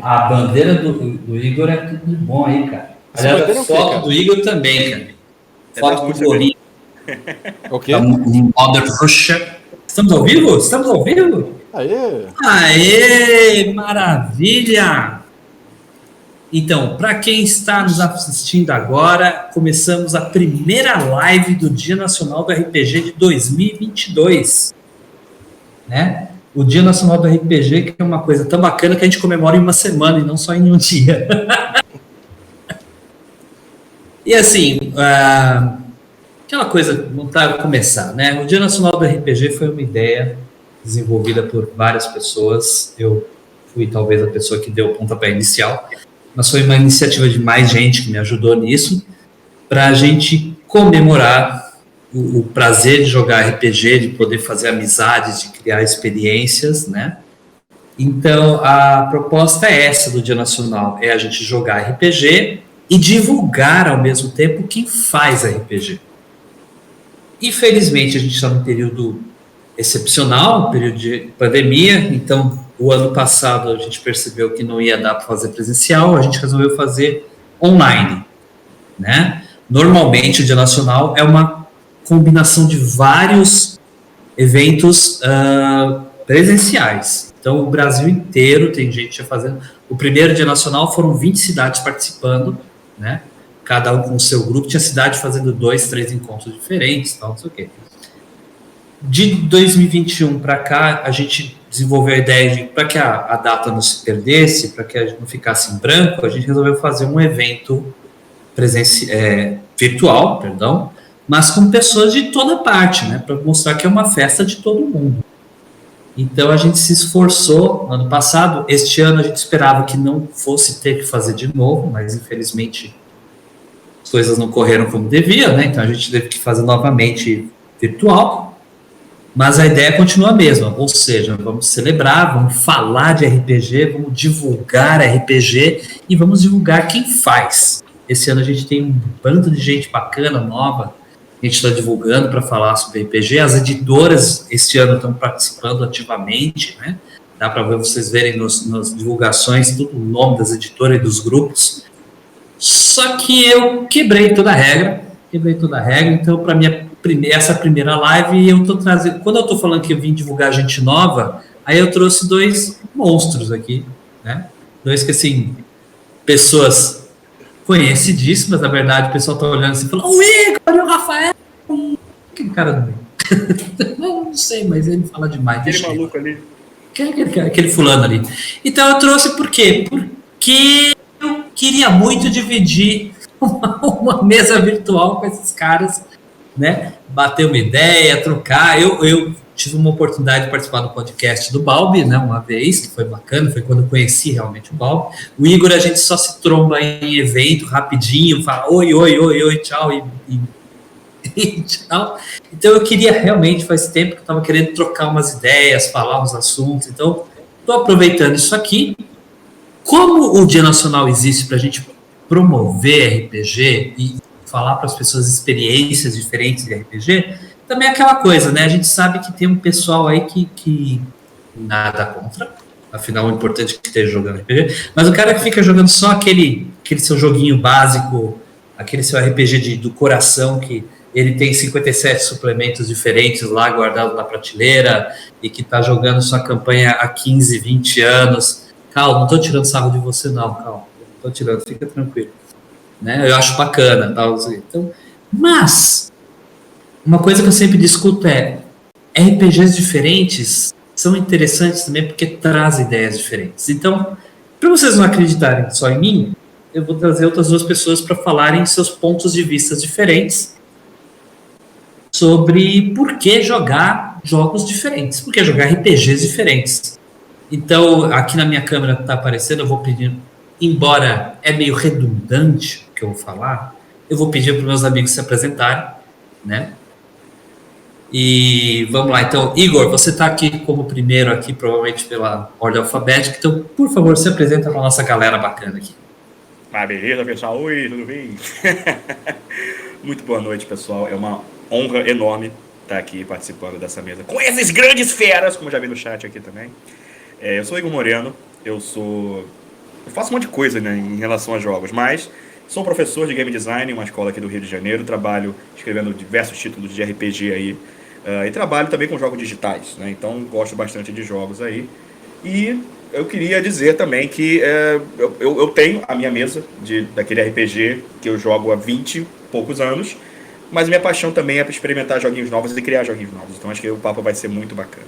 A bandeira do Igor é tudo bom aí, cara. Aliás, a foto do Igor também, cara. Foto do gorrinho. O quê? Mother Russia. Estamos ao vivo? Estamos ao vivo? Aê! Aê! Maravilha! Então, para quem está nos assistindo agora, começamos a primeira live do Dia Nacional do RPG de 2022. Né? O Dia Nacional do RPG, que é uma coisa tão bacana que a gente comemora em uma semana e não só em um dia. E assim, aquela coisa, vamos começar, né? O Dia Nacional do RPG foi uma ideia desenvolvida por várias pessoas. Eu fui talvez a pessoa que deu o pontapé inicial, mas foi uma iniciativa de mais gente que me ajudou nisso, para a gente comemorar o prazer de jogar RPG, de poder fazer amizades, de criar experiências, né? Então, a proposta é essa do Dia Nacional, é a gente jogar RPG e divulgar ao mesmo tempo quem faz RPG. Infelizmente, a gente está num período excepcional, um período de pandemia, então o ano passado a gente percebeu que não ia dar para fazer presencial, a gente resolveu fazer online, né? Normalmente o Dia Nacional é uma combinação de vários eventos presenciais. Então o Brasil inteiro tem gente já fazendo. O primeiro Dia Nacional foram 20 cidades participando, né? Cada um com o seu grupo, tinha cidade fazendo 2, 3 encontros diferentes, tal, não sei o quê. De 2021 para cá, a gente desenvolveu a ideia de, para que a data não se perdesse, para que a gente não ficasse em branco, a gente resolveu fazer um evento virtual, mas com pessoas de toda parte, né, para mostrar que é uma festa de todo mundo. Então a gente se esforçou ano passado. Este ano a gente esperava que não fosse ter que fazer de novo, mas infelizmente as coisas não correram como devia, né? Então a gente teve que fazer novamente virtual. Mas a ideia continua a mesma, ou seja, vamos celebrar, vamos falar de RPG, vamos divulgar RPG e vamos divulgar quem faz. Esse ano a gente tem um bando de gente bacana, nova, a gente está divulgando para falar sobre RPG. As editoras esse ano estão participando ativamente, né? Dá para vocês verem nas divulgações tudo o nome das editoras e dos grupos. Só que eu quebrei toda a regra, então para essa primeira live eu estou trazendo, quando eu estou falando que eu vim divulgar gente nova, aí eu trouxe 2 monstros aqui, né? 2 que assim, pessoas conhecidíssimas, na verdade, o pessoal está olhando assim e falando, o Igor e o Rafael, aquele cara do meio. Não sei, mas ele fala demais. Aquele maluco ali. Aquele fulano ali. Então eu trouxe por quê? Porque eu queria muito dividir uma mesa virtual com esses caras, né? Bater uma ideia, trocar. Eu tive uma oportunidade de participar do podcast do Balbi, né? Uma vez, que foi bacana, foi quando eu conheci realmente o Balbi. O Igor, a gente só se tromba em evento rapidinho, fala oi, tchau e tchau. Então eu queria realmente, faz tempo que eu estava querendo trocar umas ideias, falar uns assuntos. Então estou aproveitando isso aqui. Como o Dia Nacional existe para a gente promover RPG e falar para as pessoas experiências diferentes de RPG, também é aquela coisa, né? A gente sabe que tem um pessoal aí que nada contra, afinal o importante é que esteja jogando RPG, mas o cara que fica jogando só aquele seu joguinho básico, aquele seu RPG do coração, que ele tem 57 suplementos diferentes lá guardados na prateleira e que está jogando sua campanha há 15, 20 anos. Calma, não estou tirando sarro de você não, calma. Estou tirando, fica tranquilo. Né? Eu acho bacana. Tal, então, mas, uma coisa que eu sempre discuto é RPGs diferentes são interessantes também porque trazem ideias diferentes. Então, para vocês não acreditarem só em mim, eu vou trazer outras 2 pessoas para falarem seus pontos de vista diferentes sobre por que jogar jogos diferentes, por que jogar RPGs diferentes. Então, aqui na minha câmera está aparecendo, eu vou pedir, embora é meio redundante o que eu vou falar, eu vou pedir para os meus amigos se apresentarem, né? E vamos lá, então, Igor, você está aqui como primeiro aqui, provavelmente pela ordem alfabética, então, por favor, se apresenta para a nossa galera bacana aqui. Beleza, pessoal? Oi, tudo bem? Muito boa noite, pessoal. É uma honra enorme estar aqui participando dessa mesa com esses grandes feras, como já vi no chat aqui também. Eu sou Igor Moreno, eu sou eu faço um monte de coisa, né, em relação a jogos, mas sou professor de game design em uma escola aqui do Rio de Janeiro, trabalho escrevendo diversos títulos de RPG aí, e trabalho também com jogos digitais, né, então gosto bastante de jogos aí. E eu queria dizer também que eu tenho a minha mesa daquele RPG que eu jogo há 20 e poucos anos, mas minha paixão também é experimentar joguinhos novos e criar joguinhos novos. Então acho que o papo vai ser muito bacana.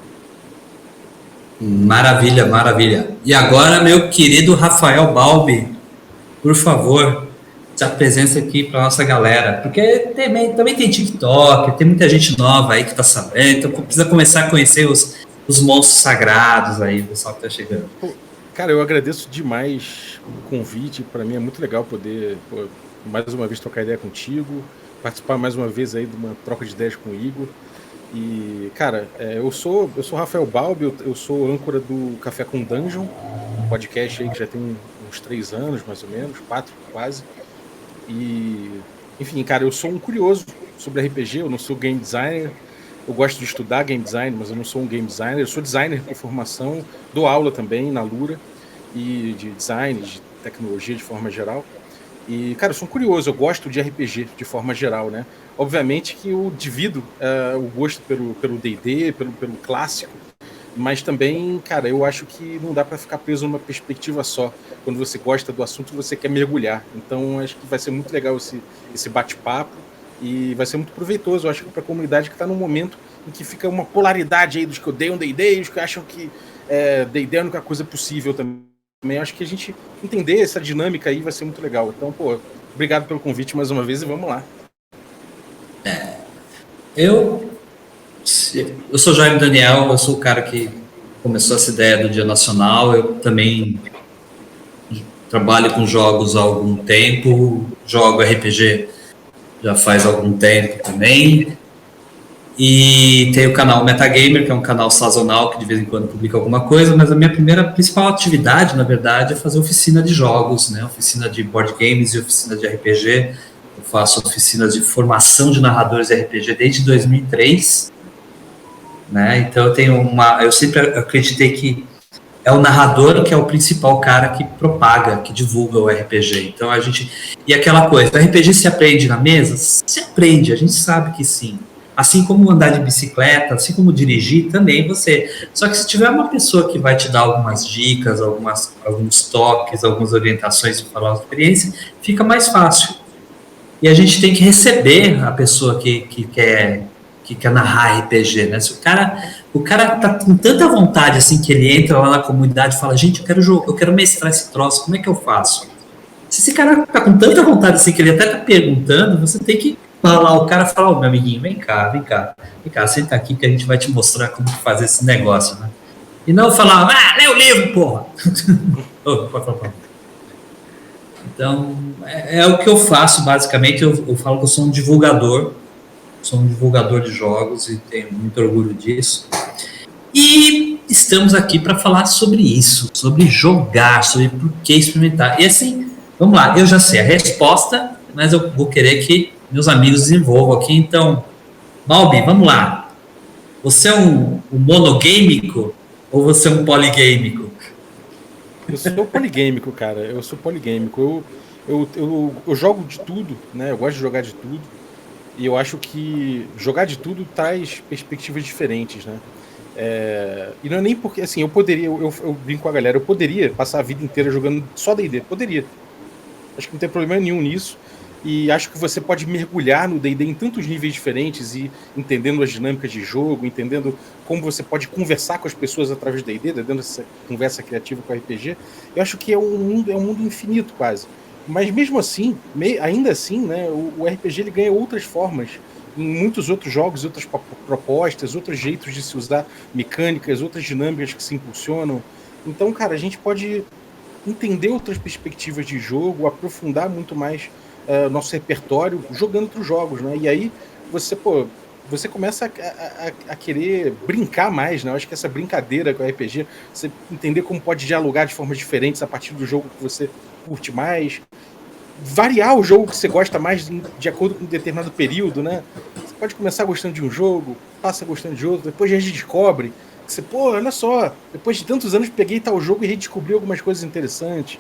Maravilha, maravilha. E agora, meu querido Rafael Balbi, por favor, se apresenta aqui para nossa galera. Porque também tem TikTok, tem muita gente nova aí que está sabendo, então precisa começar a conhecer os monstros sagrados aí, o pessoal que está chegando. Cara, eu agradeço demais o convite. Para mim é muito legal poder, mais uma vez, trocar ideia contigo, participar mais uma vez aí de uma troca de ideias com o Igor. E, cara, eu sou Rafael Balbi, eu sou âncora do Café com Dungeon, um podcast aí que já tem uns 3 anos, mais ou menos, 4 quase. E, enfim, cara, eu sou um curioso sobre RPG, eu não sou game designer, eu gosto de estudar game design, mas eu não sou um game designer, eu sou designer por formação, dou aula também na Lura, e de design, de tecnologia de forma geral. E, cara, eu sou um curioso, eu gosto de RPG de forma geral, né? Obviamente que eu divido o gosto pelo D&D, pelo clássico, mas também, cara, eu acho que não dá para ficar preso numa perspectiva só. Quando você gosta do assunto, você quer mergulhar. Então, acho que vai ser muito legal esse bate-papo e vai ser muito proveitoso, eu acho, para a comunidade que está num momento em que fica uma polaridade aí dos que odeiam D&D e os que acham que D&D é a única coisa possível também. Eu acho que a gente entender essa dinâmica aí vai ser muito legal. Então, obrigado pelo convite mais uma vez e vamos lá. Eu sou Jaime Daniel, eu sou o cara que começou essa ideia do Dia Nacional. Eu também trabalho com jogos há algum tempo, jogo RPG já faz algum tempo também. E tem o canal Metagamer, que é um canal sazonal que de vez em quando publica alguma coisa, mas a minha principal atividade, na verdade, é fazer oficina de jogos, né? Oficina de board games e oficina de RPG. Eu faço oficinas de formação de narradores de RPG desde 2003, né? Então eu sempre acreditei que é o narrador que é o principal cara que propaga, que divulga o RPG. Então e aquela coisa, o RPG se aprende na mesa? Se aprende, a gente sabe que sim. Assim como andar de bicicleta, assim como dirigir, também você. Só que se tiver uma pessoa que vai te dar algumas dicas, alguns toques, algumas orientações para falar a experiência, fica mais fácil. E a gente tem que receber a pessoa que quer narrar RPG, né? Se o cara tá com tanta vontade assim que ele entra lá na comunidade e fala, gente, eu quero mestrar esse troço, como é que eu faço? Se esse cara tá com tanta vontade assim que ele até tá perguntando, você tem que falar, o cara fala, meu amiguinho, vem cá, senta aqui que a gente vai te mostrar como fazer esse negócio, né? E não falar, lê o livro, porra! Então, é o que eu faço, basicamente. Eu falo que eu sou um divulgador de jogos e tenho muito orgulho disso. E estamos aqui para falar sobre isso, sobre jogar, sobre por que experimentar. E assim, vamos lá, eu já sei a resposta, mas eu vou querer que meus amigos desenvolvam aqui. Então, Balbi, vamos lá. Você é um monogâmico ou você é um poligâmico? Eu sou poligâmico, cara. Eu sou poligâmico. Eu jogo de tudo, né? Eu gosto de jogar de tudo. E eu acho que jogar de tudo traz perspectivas diferentes, né? E não é nem porque, assim, eu brinco com a galera, eu poderia passar a vida inteira jogando só D&D. Poderia. Acho que não tem problema nenhum nisso. E acho que você pode mergulhar no D&D em tantos níveis diferentes e entendendo as dinâmicas de jogo, entendendo como você pode conversar com as pessoas através do D&D, dando essa conversa criativa com o RPG. Eu acho que é um mundo infinito quase. Mas mesmo assim, ainda assim, né, o RPG ele ganha outras formas em muitos outros jogos, outras propostas, outros jeitos de se usar mecânicas, outras dinâmicas que se impulsionam. Então, cara, a gente pode entender outras perspectivas de jogo, aprofundar muito mais nosso repertório jogando outros jogos, né? E aí você começa a querer brincar mais, né? Eu acho que essa brincadeira com o RPG, você entender como pode dialogar de formas diferentes a partir do jogo que você curte mais, variar o jogo que você gosta mais de acordo com um determinado período, né? Você pode começar gostando de um jogo, passa gostando de outro, depois a gente descobre que você, olha só, depois de tantos anos peguei tal jogo e redescobri algumas coisas interessantes.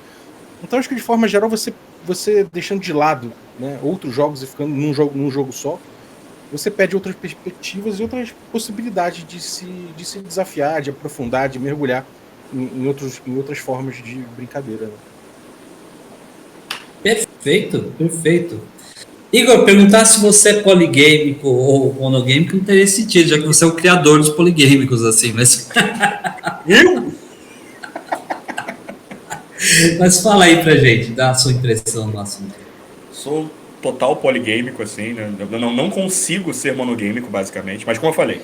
Então acho que de forma geral você deixando de lado, né, outros jogos e ficando num jogo só, você perde outras perspectivas e outras possibilidades de se desafiar, de aprofundar, de mergulhar em outras formas de brincadeira. Né? Perfeito, perfeito. Igor, perguntar se você é poligâmico ou monogâmico não teria sentido, já que você é o criador dos poligâmicos, assim, mas... Eu? Mas fala aí pra gente, dá a sua impressão no assunto. Sou total poligâmico, assim, né? Eu não consigo ser monogâmico, basicamente, mas como eu falei,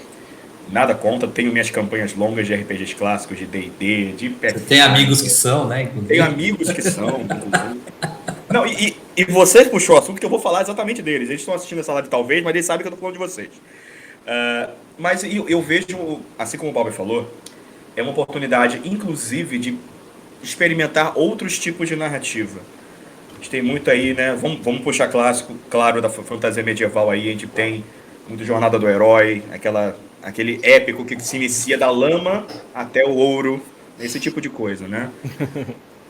nada contra, tenho minhas campanhas longas de RPGs clásicos, de D&D, de Você tem amigos que são, né? Tenho amigos que são, inclusive. Não, e você puxou o assunto que eu vou falar exatamente deles. Eles estão assistindo essa live talvez, mas eles sabem que eu tô falando de vocês. Mas eu vejo, assim como o Bob falou, é uma oportunidade, inclusive, de experimentar outros tipos de narrativa. A gente tem muito aí, né? Vamos puxar clássico, claro, da fantasia medieval aí. A gente tem muito Jornada do Herói, aquele épico que se inicia da lama até o ouro, esse tipo de coisa, né?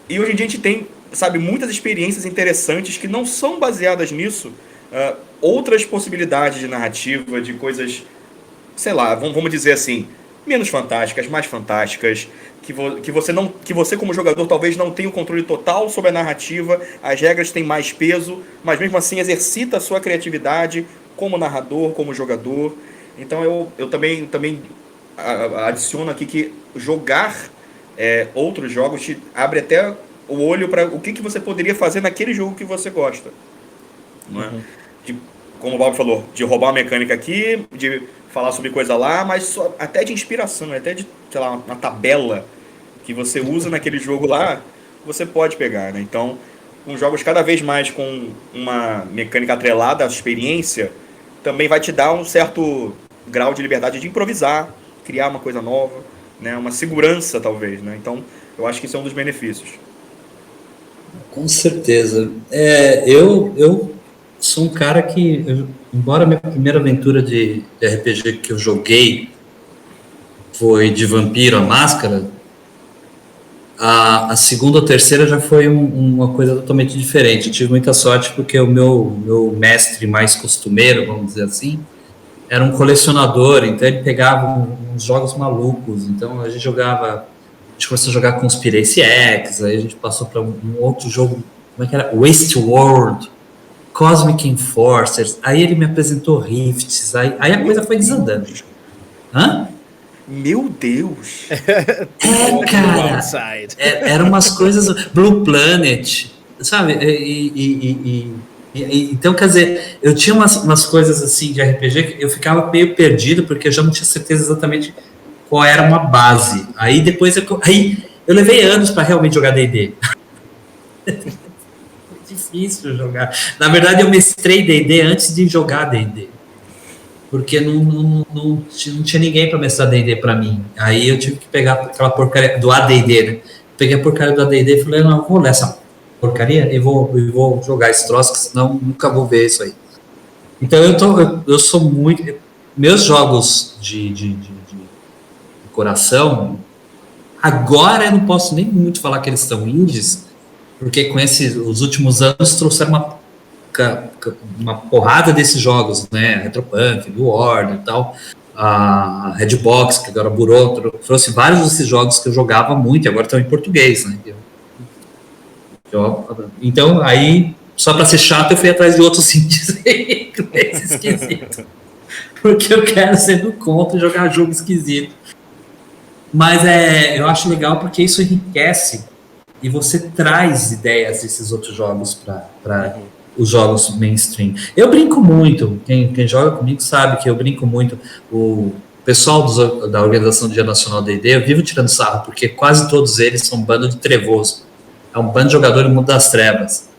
E hoje em dia a gente tem, sabe, muitas experiências interessantes que não são baseadas nisso. Outras possibilidades de narrativa, de coisas, sei lá, vamos dizer assim, menos fantásticas, mais fantásticas, que você como jogador talvez não tenha o controle total sobre a narrativa, as regras têm mais peso, mas mesmo assim exercita a sua criatividade como narrador, como jogador. Então eu também adiciono aqui que jogar outros jogos te abre até o olho para o que você poderia fazer naquele jogo que você gosta. Não é? Como o Bob falou, de roubar uma mecânica aqui, de falar sobre coisa lá, mas até de inspiração, até de, sei lá, uma tabela que você usa naquele jogo lá, você pode pegar, né? Então, com jogos cada vez mais com uma mecânica atrelada à experiência, também vai te dar um certo grau de liberdade de improvisar, criar uma coisa nova, né? Uma segurança, talvez, né? Então, eu acho que isso é um dos benefícios. Com certeza. Eu sou um cara que, embora a minha primeira aventura de RPG que eu joguei foi de Vampiro, a Máscara, a segunda ou terceira já foi uma coisa totalmente diferente. Eu tive muita sorte porque o meu mestre mais costumeiro, vamos dizer assim, era um colecionador, então ele pegava uns jogos malucos. Então a gente começou a jogar Conspiracy X, aí a gente passou para um outro jogo, como é que era? Wasteworld, Cosmic Enforcers, aí ele me apresentou Rifts, aí a coisa foi desandando. Hã? Meu Deus! Cara, eram umas coisas, Blue Planet, sabe? Então, quer dizer, eu tinha umas coisas assim de RPG que eu ficava meio perdido, porque eu já não tinha certeza exatamente qual era uma base. Aí depois eu levei anos para realmente jogar D&D. Difícil jogar. Na verdade, eu mestrei D&D antes de jogar D&D. Porque não tinha ninguém para mestrar D&D para mim. Aí eu tive que pegar aquela porcaria do AD&D, né? Peguei a porcaria do AD&D e falei, não, eu vou ler essa porcaria e vou jogar esse troço, que senão nunca vou ver isso aí. Então eu sou muito... Meus jogos de coração, agora eu não posso nem muito falar que eles são indies, porque com os últimos anos trouxeram uma porrada desses jogos, né? Retropunk, New Order e tal, a Redbox, que agora burou, trouxe vários desses jogos que eu jogava muito e agora estão em português, né? Então, aí, só para ser chato, eu fui atrás de outros indies esquisito, porque eu quero ser do contra e jogar jogo esquisito. Mas eu acho legal porque isso enriquece e você traz ideias desses outros jogos para os jogos mainstream. Eu brinco muito, quem joga comigo sabe que eu brinco muito. O pessoal da Organização do Dia Nacional D&D, eu vivo tirando sarro, porque quase todos eles são um bando de trevoso. É um bando de jogador no mundo das trevas.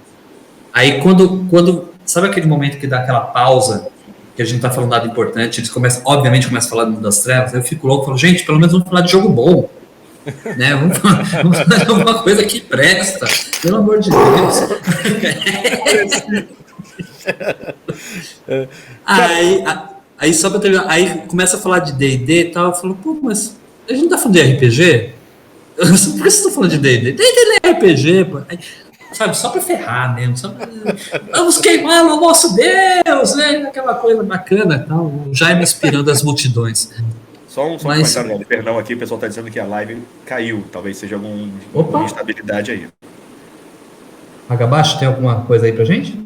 Aí quando sabe aquele momento que dá aquela pausa, que a gente não tá falando nada importante, eles obviamente começam a falar do mundo das trevas, eu fico louco e falo, gente, pelo menos vamos falar de jogo bom. Né? Vamos fazer alguma coisa que presta, pelo amor de Deus. Aí só pra terminar, aí começa a falar de D&D e tal, eu falo, pô, mas a gente não tá falando de RPG? Por que vocês estão falando de D&D? D&D não é RPG, pô. sabe, só para ferrar mesmo. Vamos queimar o nosso Deus, né? Aquela coisa bacana. Então, o Jaime inspirando as multidões. Só um comentário, né? Perdão aqui, o pessoal está dizendo que a live caiu. Talvez seja alguma instabilidade aí. Agabaixo, tem alguma coisa aí pra gente?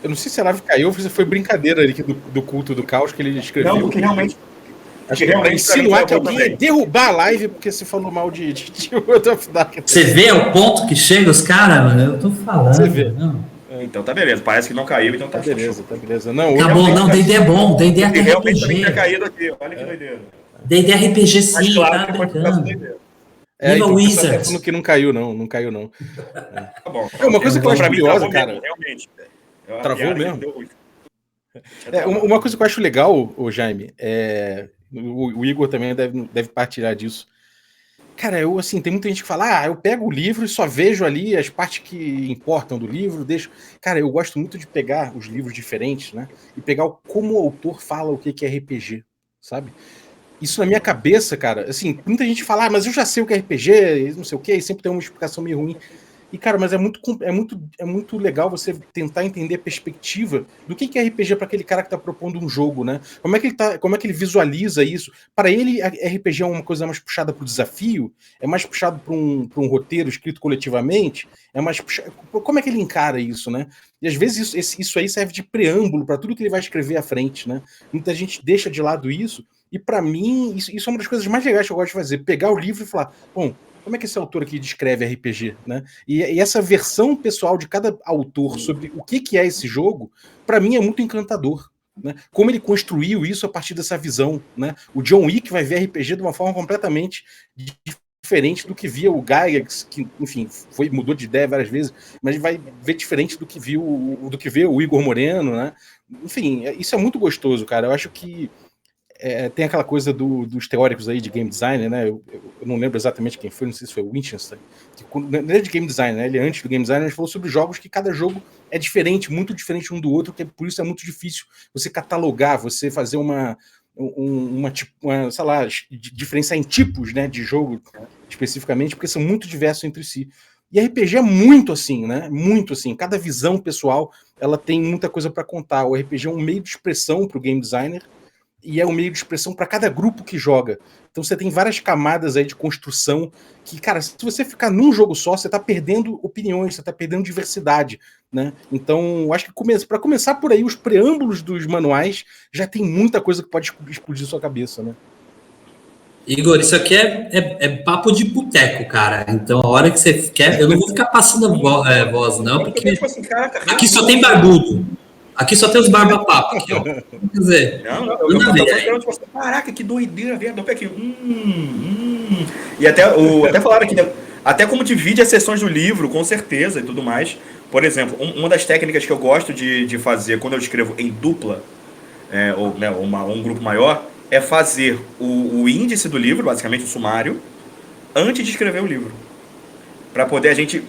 Eu não sei se a live caiu ou se foi brincadeira ali do culto do caos que ele escreveu. Não, porque realmente... Acho que realmente insinuar que alguém ia derrubar a live porque você falou mal de World of Darkness. Você vê o ponto que chega os caras, mano? Eu tô falando. Você vê. Não. Então tá beleza, parece que não caiu, então tá beleza, tá beleza. Não, acabou, não, D&D é bom, D&D até realmente RPG. Realmente caído aqui, olha que doideira. D&D RPG sim, mas claro tá que brincando. Então Wizards. Falando que não caiu não caiu não. Tá bom. Uma coisa que eu acho curiosa, cara. Realmente. Travou mesmo? Uma coisa que eu acho legal, Jaime, o Igor também deve partilhar disso. Cara, tem muita gente que fala, eu pego o livro e só vejo ali as partes que importam do livro, deixo... Cara, eu gosto muito de pegar os livros diferentes, né? E pegar como o autor fala o que é RPG, sabe? Isso na minha cabeça, cara, muita gente fala, mas eu já sei o que é RPG, não sei o que, e sempre tem uma explicação meio ruim. E, cara, mas é muito legal você tentar entender a perspectiva do que é RPG para aquele cara que está propondo um jogo, né? Como é que ele visualiza isso? Para ele, RPG é uma coisa mais puxada para o desafio? É mais puxado para um roteiro escrito coletivamente? Como é que ele encara isso, né? E às vezes isso aí serve de preâmbulo para tudo que ele vai escrever à frente, né? Muita gente deixa de lado isso, e para mim, isso é uma das coisas mais legais que eu gosto de fazer, pegar o livro e falar, bom, como é que esse autor aqui descreve RPG, né? E essa versão pessoal de cada autor sobre o que é esse jogo, para mim é muito encantador. Né? Como ele construiu isso a partir dessa visão. Né? O John Wick vai ver RPG de uma forma completamente diferente do que via o Gygax, que, enfim, mudou de ideia várias vezes, mas vai ver diferente do que vê o Igor Moreno. Né? Enfim, isso é muito gostoso, cara. Eu acho que tem aquela coisa dos teóricos aí de game design, né? Eu não lembro exatamente quem foi, não sei se foi o Wittgenstein, que não é de game design, né? Ele antes do game design, ele falou sobre jogos que cada jogo é diferente, muito diferente um do outro, que por isso é muito difícil você catalogar, você fazer sei lá, diferenciar em tipos, né, de jogo especificamente, porque são muito diversos entre si. E RPG é muito assim, né? Muito assim. Cada visão pessoal, ela tem muita coisa para contar. O RPG é um meio de expressão para o game designer, e é um meio de expressão para cada grupo que joga. Então você tem várias camadas aí de construção que, cara, se você ficar num jogo só, você está perdendo opiniões, você está perdendo diversidade, né? Então, eu acho que para começar por aí, os preâmbulos dos manuais já tem muita coisa que pode explodir sua cabeça, né? Igor, isso aqui é papo de boteco, cara. Então, a hora que você quer, eu não vou ficar passando voz, não, porque aqui só tem barbudo. Aqui só tem os barba-papo aqui, ó. Quer dizer, eu tô esperando você. Caraca, que doideira, velho. Aqui. E até falaram aqui, até como divide as sessões do livro, com certeza, e tudo mais. Por exemplo, uma das técnicas que eu gosto de fazer quando eu escrevo em dupla, ou né, um grupo maior, é fazer o índice do livro, basicamente o sumário, antes de escrever o livro. Para poder a gente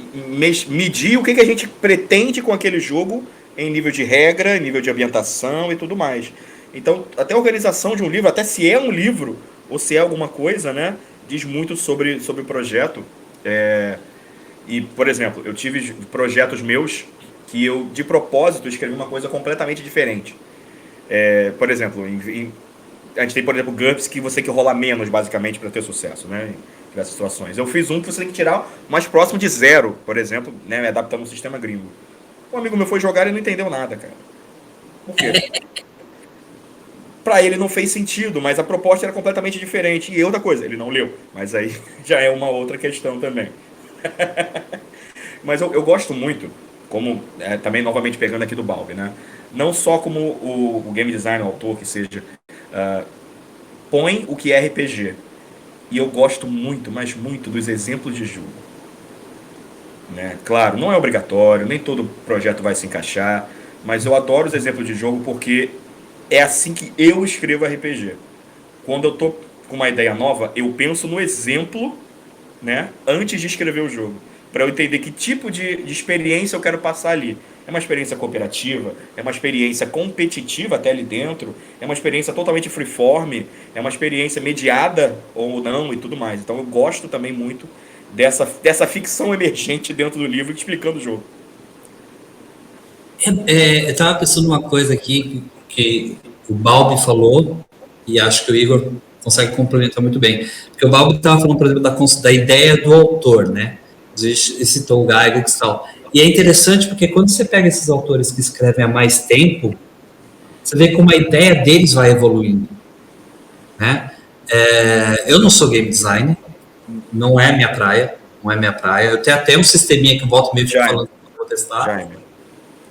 medir o que a gente pretende com aquele jogo em nível de regra, em nível de ambientação e tudo mais. Então, até a organização de um livro, até se é um livro ou se é alguma coisa, né, diz muito sobre o projeto. E, por exemplo, eu tive projetos meus que eu, de propósito, escrevi uma coisa completamente diferente. Por exemplo, a gente tem, por exemplo, GURPS, que você tem que rolar menos, basicamente, para ter sucesso, né, em diversas situações. Eu fiz um que você tem que tirar mais próximo de 0, por exemplo, né, adaptando um sistema gringo. Um amigo meu foi jogar e não entendeu nada, cara. Por quê? Pra ele não fez sentido, mas a proposta era completamente diferente. E outra coisa, ele não leu. Mas aí já é uma outra questão também. Mas eu gosto muito, como também novamente pegando aqui do Balbi, né? Não só como o game designer, o autor que seja, põe o que é RPG. E eu gosto muito, mas muito dos exemplos de jogo. Né? Claro, não é obrigatório, nem todo projeto vai se encaixar, mas eu adoro os exemplos de jogo porque é assim que eu escrevo RPG. Quando eu tô com uma ideia nova, eu penso no exemplo, né, antes de escrever o jogo, para eu entender que tipo de experiência eu quero passar ali. É uma experiência cooperativa, é uma experiência competitiva até ali dentro, é uma experiência totalmente freeform, é uma experiência mediada ou não e tudo mais. Então eu gosto também muito dessa ficção emergente dentro do livro explicando o jogo. Eu estava pensando numa coisa aqui que o Balbi falou, e acho que o Igor consegue complementar muito bem. Porque o Balbi estava falando, por exemplo, da ideia do autor, né? Ele citou o Gygax e tal. E é interessante porque quando você pega esses autores que escrevem há mais tempo, você vê como a ideia deles vai evoluindo, né? Eu não sou game designer, não é minha praia, Eu tenho até um sisteminha que eu volto meio falando que eu vou testar. Jaime,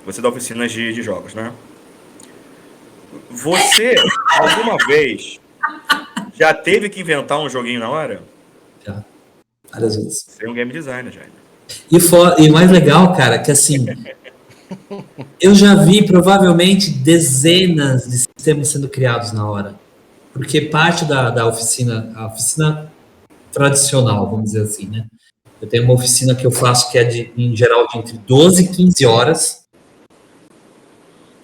você dá oficinas de jogos, né? Você, alguma vez, já teve que inventar um joguinho na hora? Já, várias vezes. Você é um game designer, Jaime. E o mais legal, cara, que assim, eu já vi provavelmente dezenas de sistemas sendo criados na hora. Porque parte da oficina, a oficina tradicional, vamos dizer assim, né? Eu tenho uma oficina que eu faço que é, em geral, de entre 12 e 15 horas,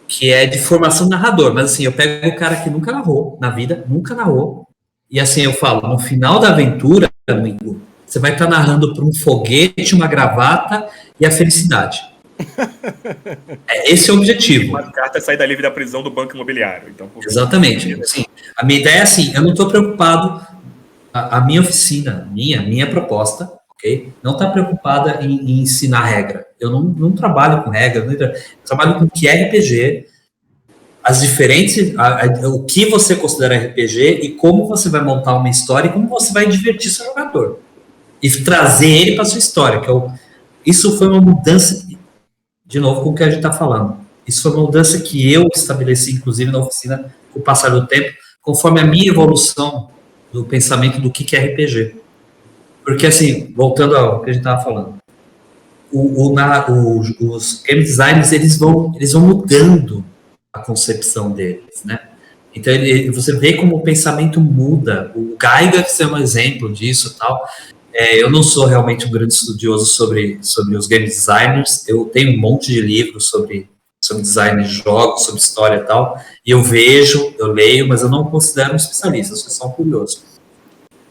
que é de formação narrador. Mas assim, eu pego o cara que nunca narrou na vida, nunca narrou, e assim, eu falo, no final da aventura, amigo, você vai estar narrando para um foguete, uma gravata e a felicidade. Esse é o objetivo. Uma carta é sair da livre da prisão do banco imobiliário. Então, Exatamente. Assim, a minha ideia é assim, eu não estou preocupado, a minha oficina, minha proposta, ok? Não está preocupada em ensinar regra. Eu não trabalho com regra, eu trabalho com o que é RPG, as diferentes, o que você considera RPG e como você vai montar uma história e como você vai divertir seu jogador. E trazer ele para sua história, isso foi uma mudança, de novo, com o que a gente está falando. Isso foi uma mudança que eu estabeleci, inclusive, na oficina, com o passar do tempo, conforme a minha evolução do pensamento do que é RPG. Porque, assim, voltando ao que a gente estava falando, os game designers, eles vão mudando a concepção deles, né? Então, você vê como o pensamento muda. O Gygax é um exemplo disso e tal. Eu não sou realmente um grande estudioso sobre os game designers. Eu tenho um monte de livros sobre design de jogos, sobre história e tal. E eu leio, mas eu não considero um especialista, eu sou só um curioso.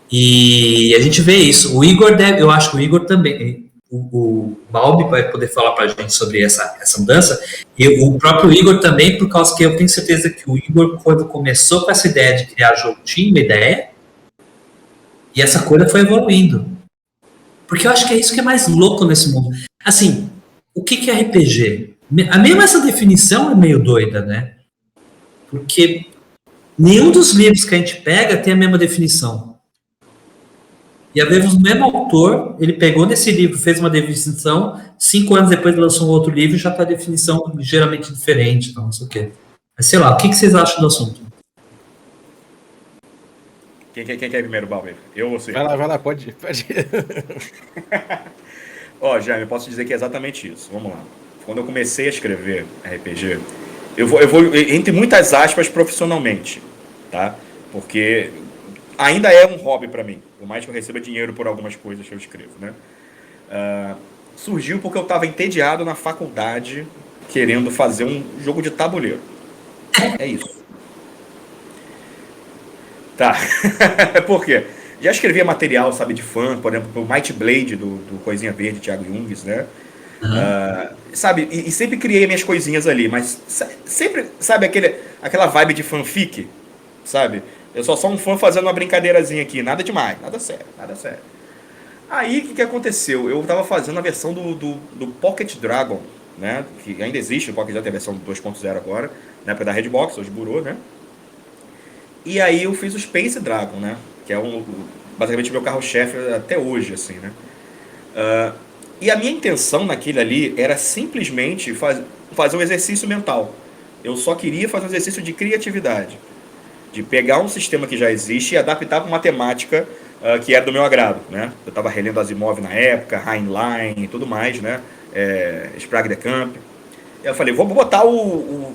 E a gente vê isso. Eu acho que o Igor também. O Balbi vai poder falar para a gente sobre essa mudança. E o próprio Igor também, por causa que eu tenho certeza que o Igor, quando começou com essa ideia de criar jogo, tinha uma ideia. E essa coisa foi evoluindo. Porque eu acho que é isso que é mais louco nesse mundo. Assim, o que é RPG? Mesmo essa definição é meio doida, né? Porque nenhum dos livros que a gente pega tem a mesma definição. E às vezes o mesmo autor, ele pegou nesse livro, fez uma definição, 5 anos depois lançou um outro livro e já está a definição ligeiramente diferente, não sei o quê. Mas sei lá, o que vocês acham do assunto? Quem quer primeiro, Balbi? Eu ou você? Vai lá, pode ir. Ó, Jaime, posso dizer que é exatamente isso. Vamos lá. Quando eu comecei a escrever RPG, eu vou entre muitas aspas, profissionalmente, tá? Porque ainda é um hobby para mim, por mais que eu receba dinheiro por algumas coisas que eu escrevo, né? Surgiu porque eu estava entediado na faculdade, querendo fazer um jogo de tabuleiro. É isso. Tá. Por quê? Já escrevia material, sabe, de fã, por exemplo, o Might Blade do Coisinha Verde, Thiago Jungs, né? Sabe, e sempre criei minhas coisinhas ali, mas sempre, sabe, aquela vibe de fanfic, sabe? Eu sou só um fã fazendo uma brincadeirazinha aqui, nada demais, nada sério. Aí, o que aconteceu? Eu tava fazendo a versão do Pocket Dragon, né? Que ainda existe, o Pocket Dragon tem a versão 2.0 agora, na época da Redbox, hoje burou, né? E aí eu fiz o Space Dragon, né? Que é basicamente meu carro-chefe até hoje, assim, né? E a minha intenção naquele ali era simplesmente fazer um exercício mental. Eu só queria fazer um exercício de criatividade. De pegar um sistema que já existe e adaptar para uma temática que era do meu agrado, né? Eu estava relendo Asimov na época, Heinlein e tudo mais, né? Sprague de Camp. Eu falei, vou botar o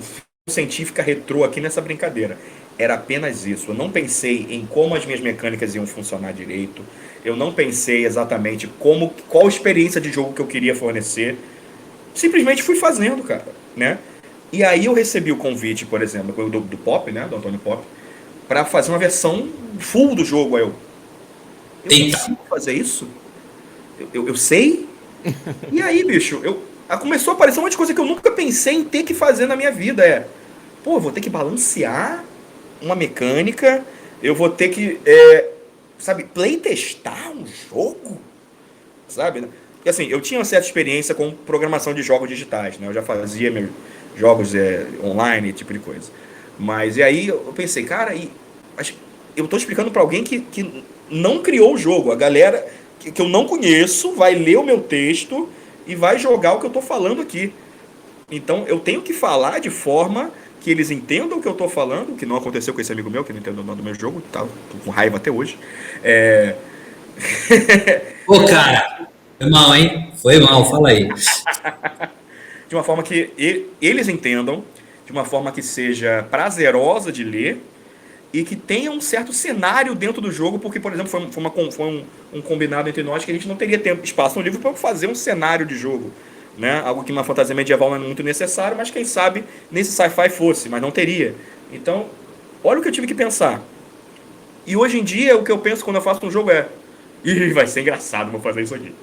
científica retrô aqui nessa brincadeira. Era apenas isso. Eu não pensei em como as minhas mecânicas iam funcionar direito. Eu não pensei exatamente qual experiência de jogo que eu queria fornecer. Simplesmente fui fazendo, cara, né? E aí eu recebi o convite, por exemplo, do Pop, né? Do Antônio Pop, para fazer uma versão full do jogo. Eu consigo fazer isso? eu sei? E aí, bicho, começou a aparecer um monte de coisa que eu nunca pensei em ter que fazer na minha vida. Pô, eu vou ter que balancear uma mecânica, eu vou ter que, sabe, playtestar um jogo, sabe? Porque assim, eu tinha uma certa experiência com programação de jogos digitais, né? Eu já fazia meus jogos online, esse tipo de coisa. Mas e aí eu pensei, cara, eu tô explicando pra alguém que não criou o jogo. A galera que eu não conheço vai ler o meu texto e vai jogar o que eu tô falando aqui. Então eu tenho que falar de forma que eles entendam o que eu tô falando, que não aconteceu com esse amigo meu, que não entendeu o nome do meu jogo, tá? Tô com raiva até hoje. Ô, cara, foi mal, hein? Foi mal, fala aí. De uma forma que eles entendam, de uma forma que seja prazerosa de ler e que tenha um certo cenário dentro do jogo, porque, por exemplo, foi um combinado entre nós que a gente não teria espaço no livro para fazer um cenário de jogo. Né? Algo que uma fantasia medieval não é muito necessário, mas quem sabe nesse sci-fi fosse, mas não teria. Então, olha o que eu tive que pensar. E hoje em dia, o que eu penso quando eu faço um jogo vai ser engraçado vou fazer isso aqui.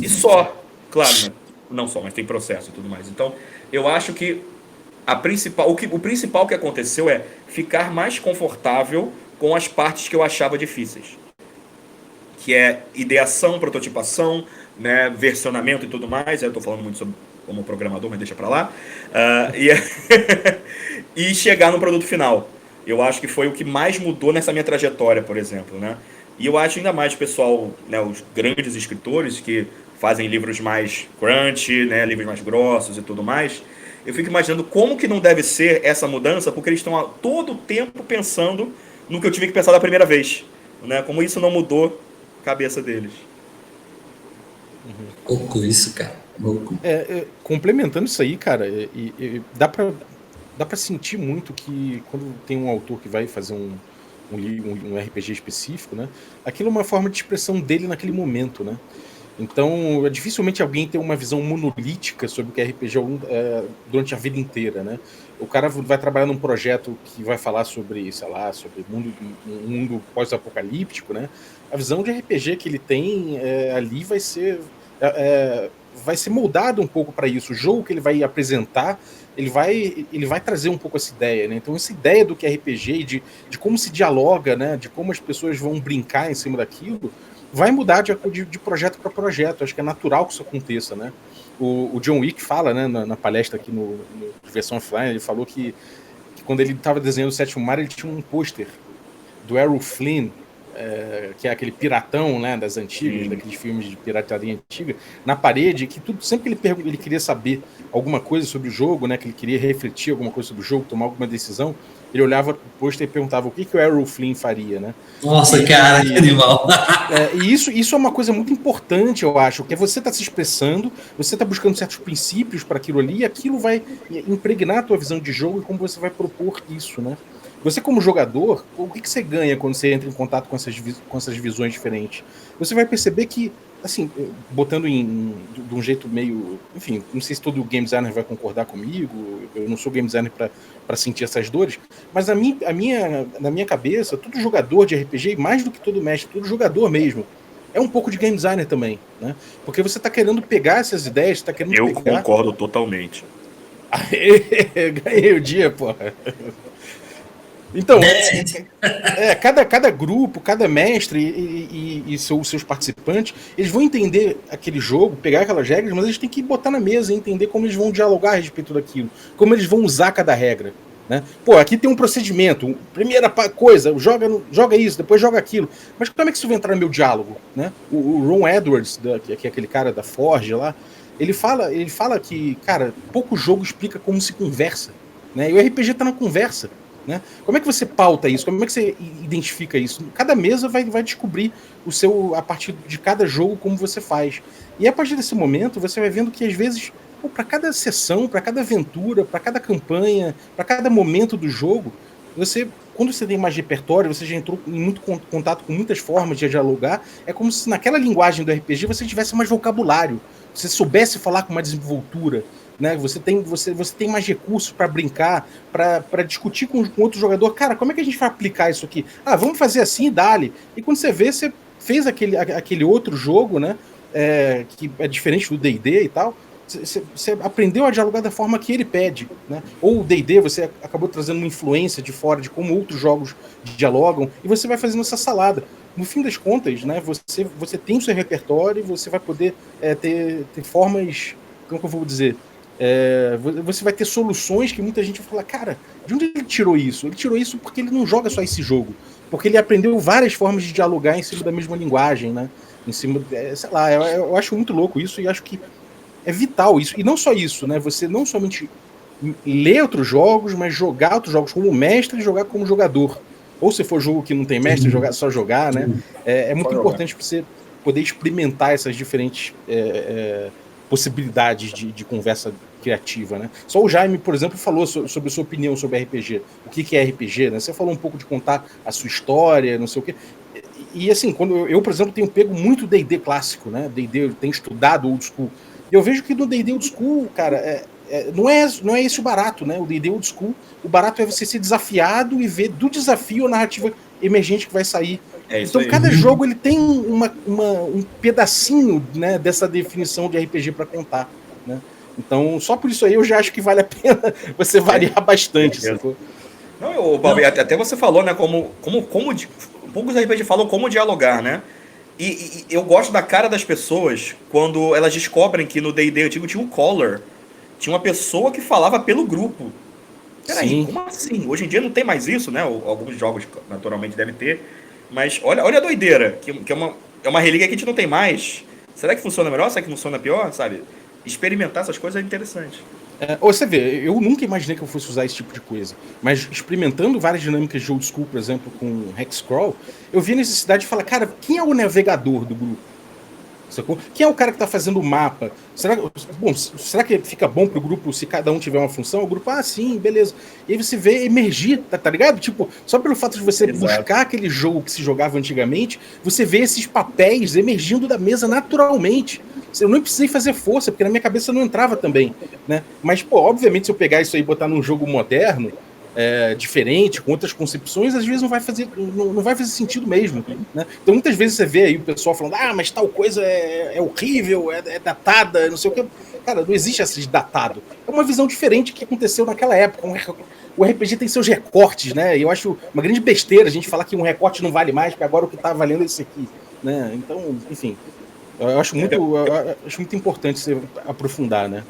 E só, claro, né? Não só, mas tem processo e tudo mais. Então, eu acho que o principal que aconteceu é ficar mais confortável com as partes que eu achava difíceis. Que é ideação, prototipação, né, versionamento e tudo mais. Eu estou falando muito sobre como programador, mas deixa para lá. E chegar no produto final. Eu acho que foi o que mais mudou nessa minha trajetória, por exemplo. Né? E eu acho ainda mais o pessoal, né, os grandes escritores que fazem livros mais crunch, né, livros mais grossos e tudo mais. Eu fico imaginando como que não deve ser essa mudança, porque eles estão todo o tempo pensando no que eu tive que pensar da primeira vez. Né? Como isso não mudou cabeça deles. Louco isso, cara. Louco. Complementando isso aí, cara, dá pra sentir muito que quando tem um autor que vai fazer um RPG específico, né? Aquilo é uma forma de expressão dele naquele momento, né? Então, dificilmente alguém tem uma visão monolítica sobre o que é RPG durante a vida inteira, né? O cara vai trabalhar num projeto que vai falar sobre, sei lá, sobre um mundo pós-apocalíptico, né? A visão de RPG que ele tem ali vai ser moldado um pouco para isso. O jogo que ele vai apresentar, ele vai trazer um pouco essa ideia, né? Então, essa ideia do que é RPG e de como se dialoga, né? De como as pessoas vão brincar em cima daquilo, vai mudar de projeto para projeto. Acho que é natural que isso aconteça, né? O John Wick fala, né, na palestra aqui no versão offline, ele falou que quando ele estava desenhando o Sétimo Mar, ele tinha um pôster do Errol Flynn, que é aquele piratão, né, das antigas, daqueles filmes de pirataria antiga, na parede, que sempre que ele queria saber alguma coisa sobre o jogo, né, que ele queria refletir alguma coisa sobre o jogo, tomar alguma decisão, ele olhava pro pôster e perguntava o que o Errol Flynn faria, né? Nossa, cara, que animal. E isso é uma coisa muito importante, eu acho, que é você tá se expressando, você tá buscando certos princípios para aquilo ali, e aquilo vai impregnar a tua visão de jogo e como você vai propor isso, né? Você, como jogador, o que você ganha quando você entra em contato com essas visões diferentes? Você vai perceber que, assim, botando de um jeito meio... Enfim, não sei se todo game designer vai concordar comigo, eu não sou game designer para sentir essas dores, mas na minha cabeça, todo jogador de RPG, mais do que todo mestre, todo jogador mesmo, é um pouco de game designer também, né? Porque você está querendo pegar essas ideias, está querendo Eu concordo totalmente. Ganhei o dia, porra. Então, cada grupo, cada mestre e seus participantes, eles vão entender aquele jogo, pegar aquelas regras, mas eles têm que botar na mesa e entender como eles vão dialogar a respeito daquilo, como eles vão usar cada regra. Né? Pô, aqui tem um procedimento, primeira coisa, joga isso, depois joga aquilo. Mas como é que isso vai entrar no meu diálogo? Né? O Ron Edwards, que é aquele cara da Forge lá, ele fala que, cara, pouco jogo explica como se conversa. Né? E o RPG tá na conversa. Né? Como é que você pauta isso? Como é que você identifica isso? Cada mesa vai descobrir a partir de cada jogo como você faz. E a partir desse momento você vai vendo que às vezes, para cada sessão, para cada aventura, para cada campanha, para cada momento do jogo, quando você tem mais repertório, você já entrou em muito contato com muitas formas de dialogar, é como se naquela linguagem do RPG você tivesse mais vocabulário, você soubesse falar com mais desenvoltura. né? Você tem mais recursos para brincar, para discutir com outro jogador. Cara, como é que a gente vai aplicar isso aqui? Ah, vamos fazer assim, dale. E quando você vê, você fez aquele outro jogo, né? Que é diferente do D&D e tal. Você aprendeu a dialogar da forma que ele pede, né? Ou o D&D, você acabou trazendo uma influência de fora de como outros jogos dialogam, e você vai fazendo essa salada. No fim das contas, né? Você tem o seu repertório, você vai poder ter formas, como que eu vou dizer? Você vai ter soluções que muita gente vai falar, cara, de onde ele tirou isso? Ele tirou isso porque ele não joga só esse jogo, porque ele aprendeu várias formas de dialogar em cima da mesma linguagem, né? Em cima, sei lá, eu acho muito louco isso e acho que é vital isso. E não só isso, né? Você não somente ler outros jogos, mas jogar outros jogos como mestre e jogar como jogador. Ou se for jogo que não tem mestre, só jogar, né? É muito importante para você poder experimentar essas diferentes possibilidades de conversa criativa, né? Só o Jaime, por exemplo, falou sobre a sua opinião sobre RPG. O que é RPG, né? Você falou um pouco de contar a sua história, não sei o quê. E assim, quando eu, por exemplo, tenho pego muito D&D clássico, né? D&D, eu tenho estudado old school. E eu vejo que no D&D old school, cara, não é esse o barato, né? O D&D old school, o barato é você ser desafiado e ver do desafio a narrativa emergente que vai sair. Então cada jogo ele tem um pedacinho, né, dessa definição de RPG para contar, né? Então só por isso aí eu já acho que vale a pena você variar bastante. Não, Balbi, até você falou, né, como poucos RPG falam como dialogar, né? E eu gosto da cara das pessoas quando elas descobrem que no D&D antigo tinha um caller. Tinha uma pessoa que falava pelo grupo. Peraí, como assim? Hoje em dia não tem mais isso, né? Alguns jogos naturalmente devem ter. Mas olha a doideira, que é uma relíquia que a gente não tem mais. Será que funciona melhor? Será que funciona pior? Sabe? Experimentar essas coisas é interessante. Você vê, eu nunca imaginei que eu fosse usar esse tipo de coisa, mas experimentando várias dinâmicas de old school, por exemplo, com Hexcrawl, eu vi a necessidade de falar, cara, quem é o navegador do grupo? Sacou? Quem é o cara que tá fazendo o mapa? Será que fica bom pro grupo se cada um tiver uma função? O grupo, sim, beleza. E aí você vê emergir, tá ligado? Tipo, só pelo fato de você buscar aquele jogo que se jogava antigamente, você vê esses papéis emergindo da mesa naturalmente. Eu não precisei fazer força, porque na minha cabeça não entrava também, né? Mas, obviamente, se eu pegar isso aí e botar num jogo moderno, diferente, com outras concepções, às vezes não vai fazer sentido mesmo, né? Então muitas vezes você vê aí o pessoal falando, mas tal coisa é horrível, é datada, não sei o que. Cara, não existe essa de datado. É uma visão diferente que aconteceu naquela época. O RPG tem seus recortes, né? E eu acho uma grande besteira a gente falar que um recorte não vale mais, porque agora o que tá valendo é esse aqui, né? Então, enfim, eu acho muito importante você aprofundar, né?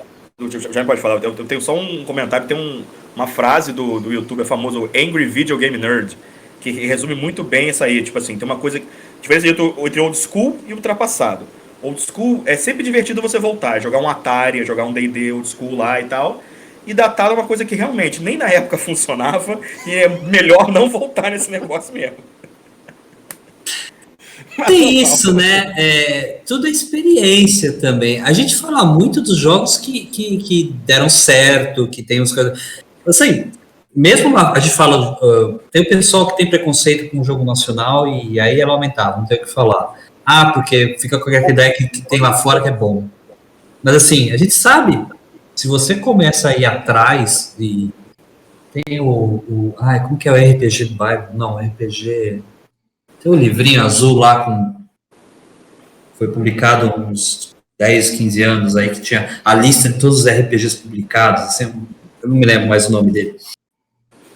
Já pode falar, eu tenho só um comentário, tem uma frase do youtuber famoso Angry Video Game Nerd, que resume muito bem essa aí, tipo assim, tem uma coisa, diferença entre old school e ultrapassado. Old school é sempre divertido você voltar, jogar um Atari, jogar um D&D old school lá e tal, e datado é uma coisa que realmente nem na época funcionava, e é melhor não voltar nesse negócio mesmo. Tem isso, né? Tudo é experiência também. A gente fala muito dos jogos que deram certo, que tem os coisas. Assim, mesmo a gente fala, tem o pessoal que tem preconceito com o jogo nacional e aí é lamentável, não tem o que falar. Porque fica com aquela ideia que tem lá fora que é bom. Mas assim, a gente sabe, se você começa a ir atrás e tem como que é o RPG do bairro? Não, RPG... Tem um livrinho azul lá foi publicado há uns 10, 15 anos aí, que tinha a lista de todos os RPGs publicados, assim, eu não me lembro mais o nome dele.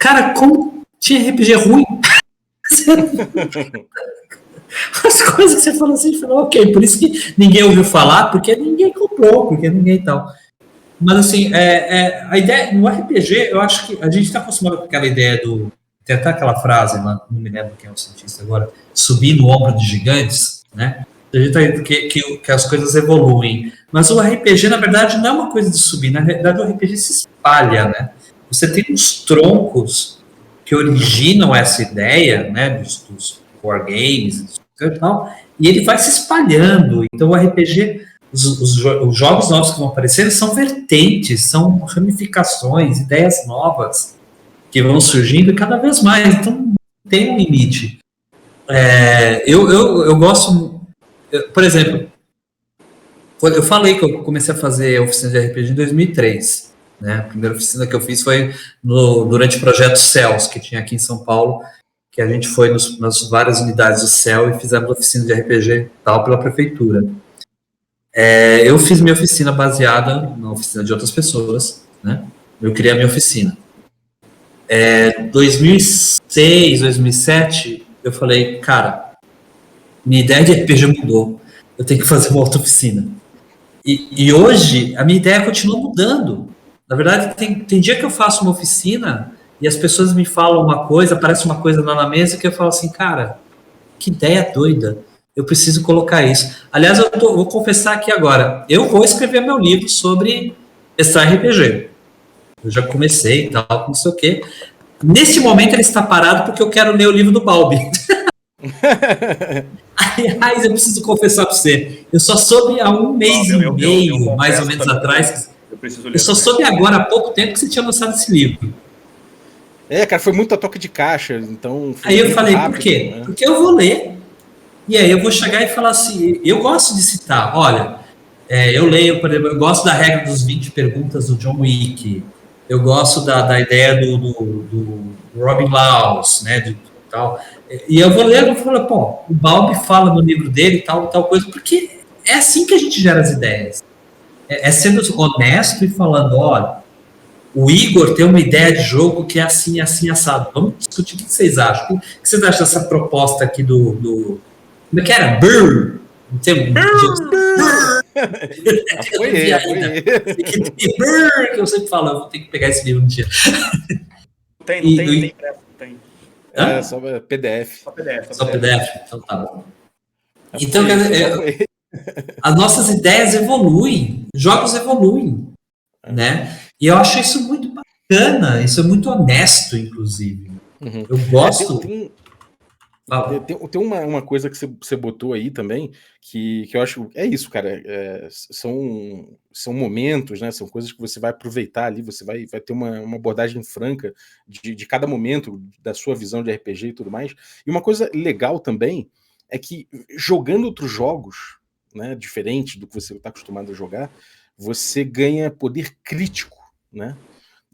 Cara, como tinha RPG ruim? As coisas que você falou assim, ok, por isso que ninguém ouviu falar, porque ninguém comprou, porque ninguém tal. Mas assim, a ideia, no RPG, eu acho que a gente está acostumado com aquela ideia tem até aquela frase, não me lembro quem é o cientista agora, subir no ombro de gigantes, né? A gente tá que as coisas evoluem. Mas o RPG, na verdade, não é uma coisa de subir. Na verdade, o RPG se espalha, né? Você tem uns troncos que originam essa ideia, né? Dos wargames e tal, e ele vai se espalhando. Então, o RPG, os jogos novos que vão aparecendo são vertentes, são ramificações, ideias novas que vão surgindo cada vez mais, então tem um limite. Eu gosto, por exemplo, Eu falei que eu comecei a fazer oficina de RPG em 2003. Né? A primeira oficina que eu fiz foi durante o projeto CELS, que tinha aqui em São Paulo, que a gente foi nas várias unidades do CEL e fizemos oficina de RPG tal pela prefeitura. Eu fiz minha oficina baseada na oficina de outras pessoas, né? Eu criei a minha oficina. 2006, 2007, eu falei, cara, minha ideia de RPG mudou, eu tenho que fazer uma outra oficina. E hoje, a minha ideia continua mudando. Na verdade, tem dia que eu faço uma oficina e as pessoas me falam uma coisa, aparece uma coisa lá na mesa que eu falo assim, cara, que ideia doida. Eu preciso colocar isso. Aliás, vou confessar aqui agora, eu vou escrever meu livro sobre mestrar RPG. Eu já comecei e tal, não sei o quê. Neste momento ele está parado porque eu quero ler o livro do Balbi. Aliás, eu preciso confessar para você, eu só soube há um mês e meio, mais ou menos atrás, eu só soube agora há pouco tempo que você tinha lançado esse livro. Cara, foi muito a toque de caixa, então... Aí eu falei, rápido, por quê? né? Porque eu vou ler, e aí eu vou chegar e falar assim, eu gosto de citar, olha, eu leio, por exemplo, eu gosto da regra dos 20 perguntas do John Wick, eu gosto da ideia do Robin Laws, né, tal. E eu vou ler e vou falar, pô, o Balbi fala no livro dele tal coisa, porque é assim que a gente gera as ideias. É sendo honesto e falando, olha, o Igor tem uma ideia de jogo que é assim, assim, assado. Vamos discutir o que vocês acham. O que vocês acham dessa proposta aqui do como é que era? Brrr! Não tem que eu sempre falo, eu vou ter que pegar esse livro um dia. Tem. Só PDF. Só PDF, então tá bom. Então, as nossas ideias evoluem, jogos evoluem, né? E eu acho isso muito bacana, isso é muito honesto, inclusive. Uhum. Eu gosto... Tem uma coisa que você botou aí também, que eu acho... É isso, cara. São momentos, né? São coisas que você vai aproveitar ali, você vai ter uma abordagem franca de cada momento, da sua visão de RPG e tudo mais. E uma coisa legal também é que jogando outros jogos, né, diferente do que você está acostumado a jogar, você ganha poder crítico, né?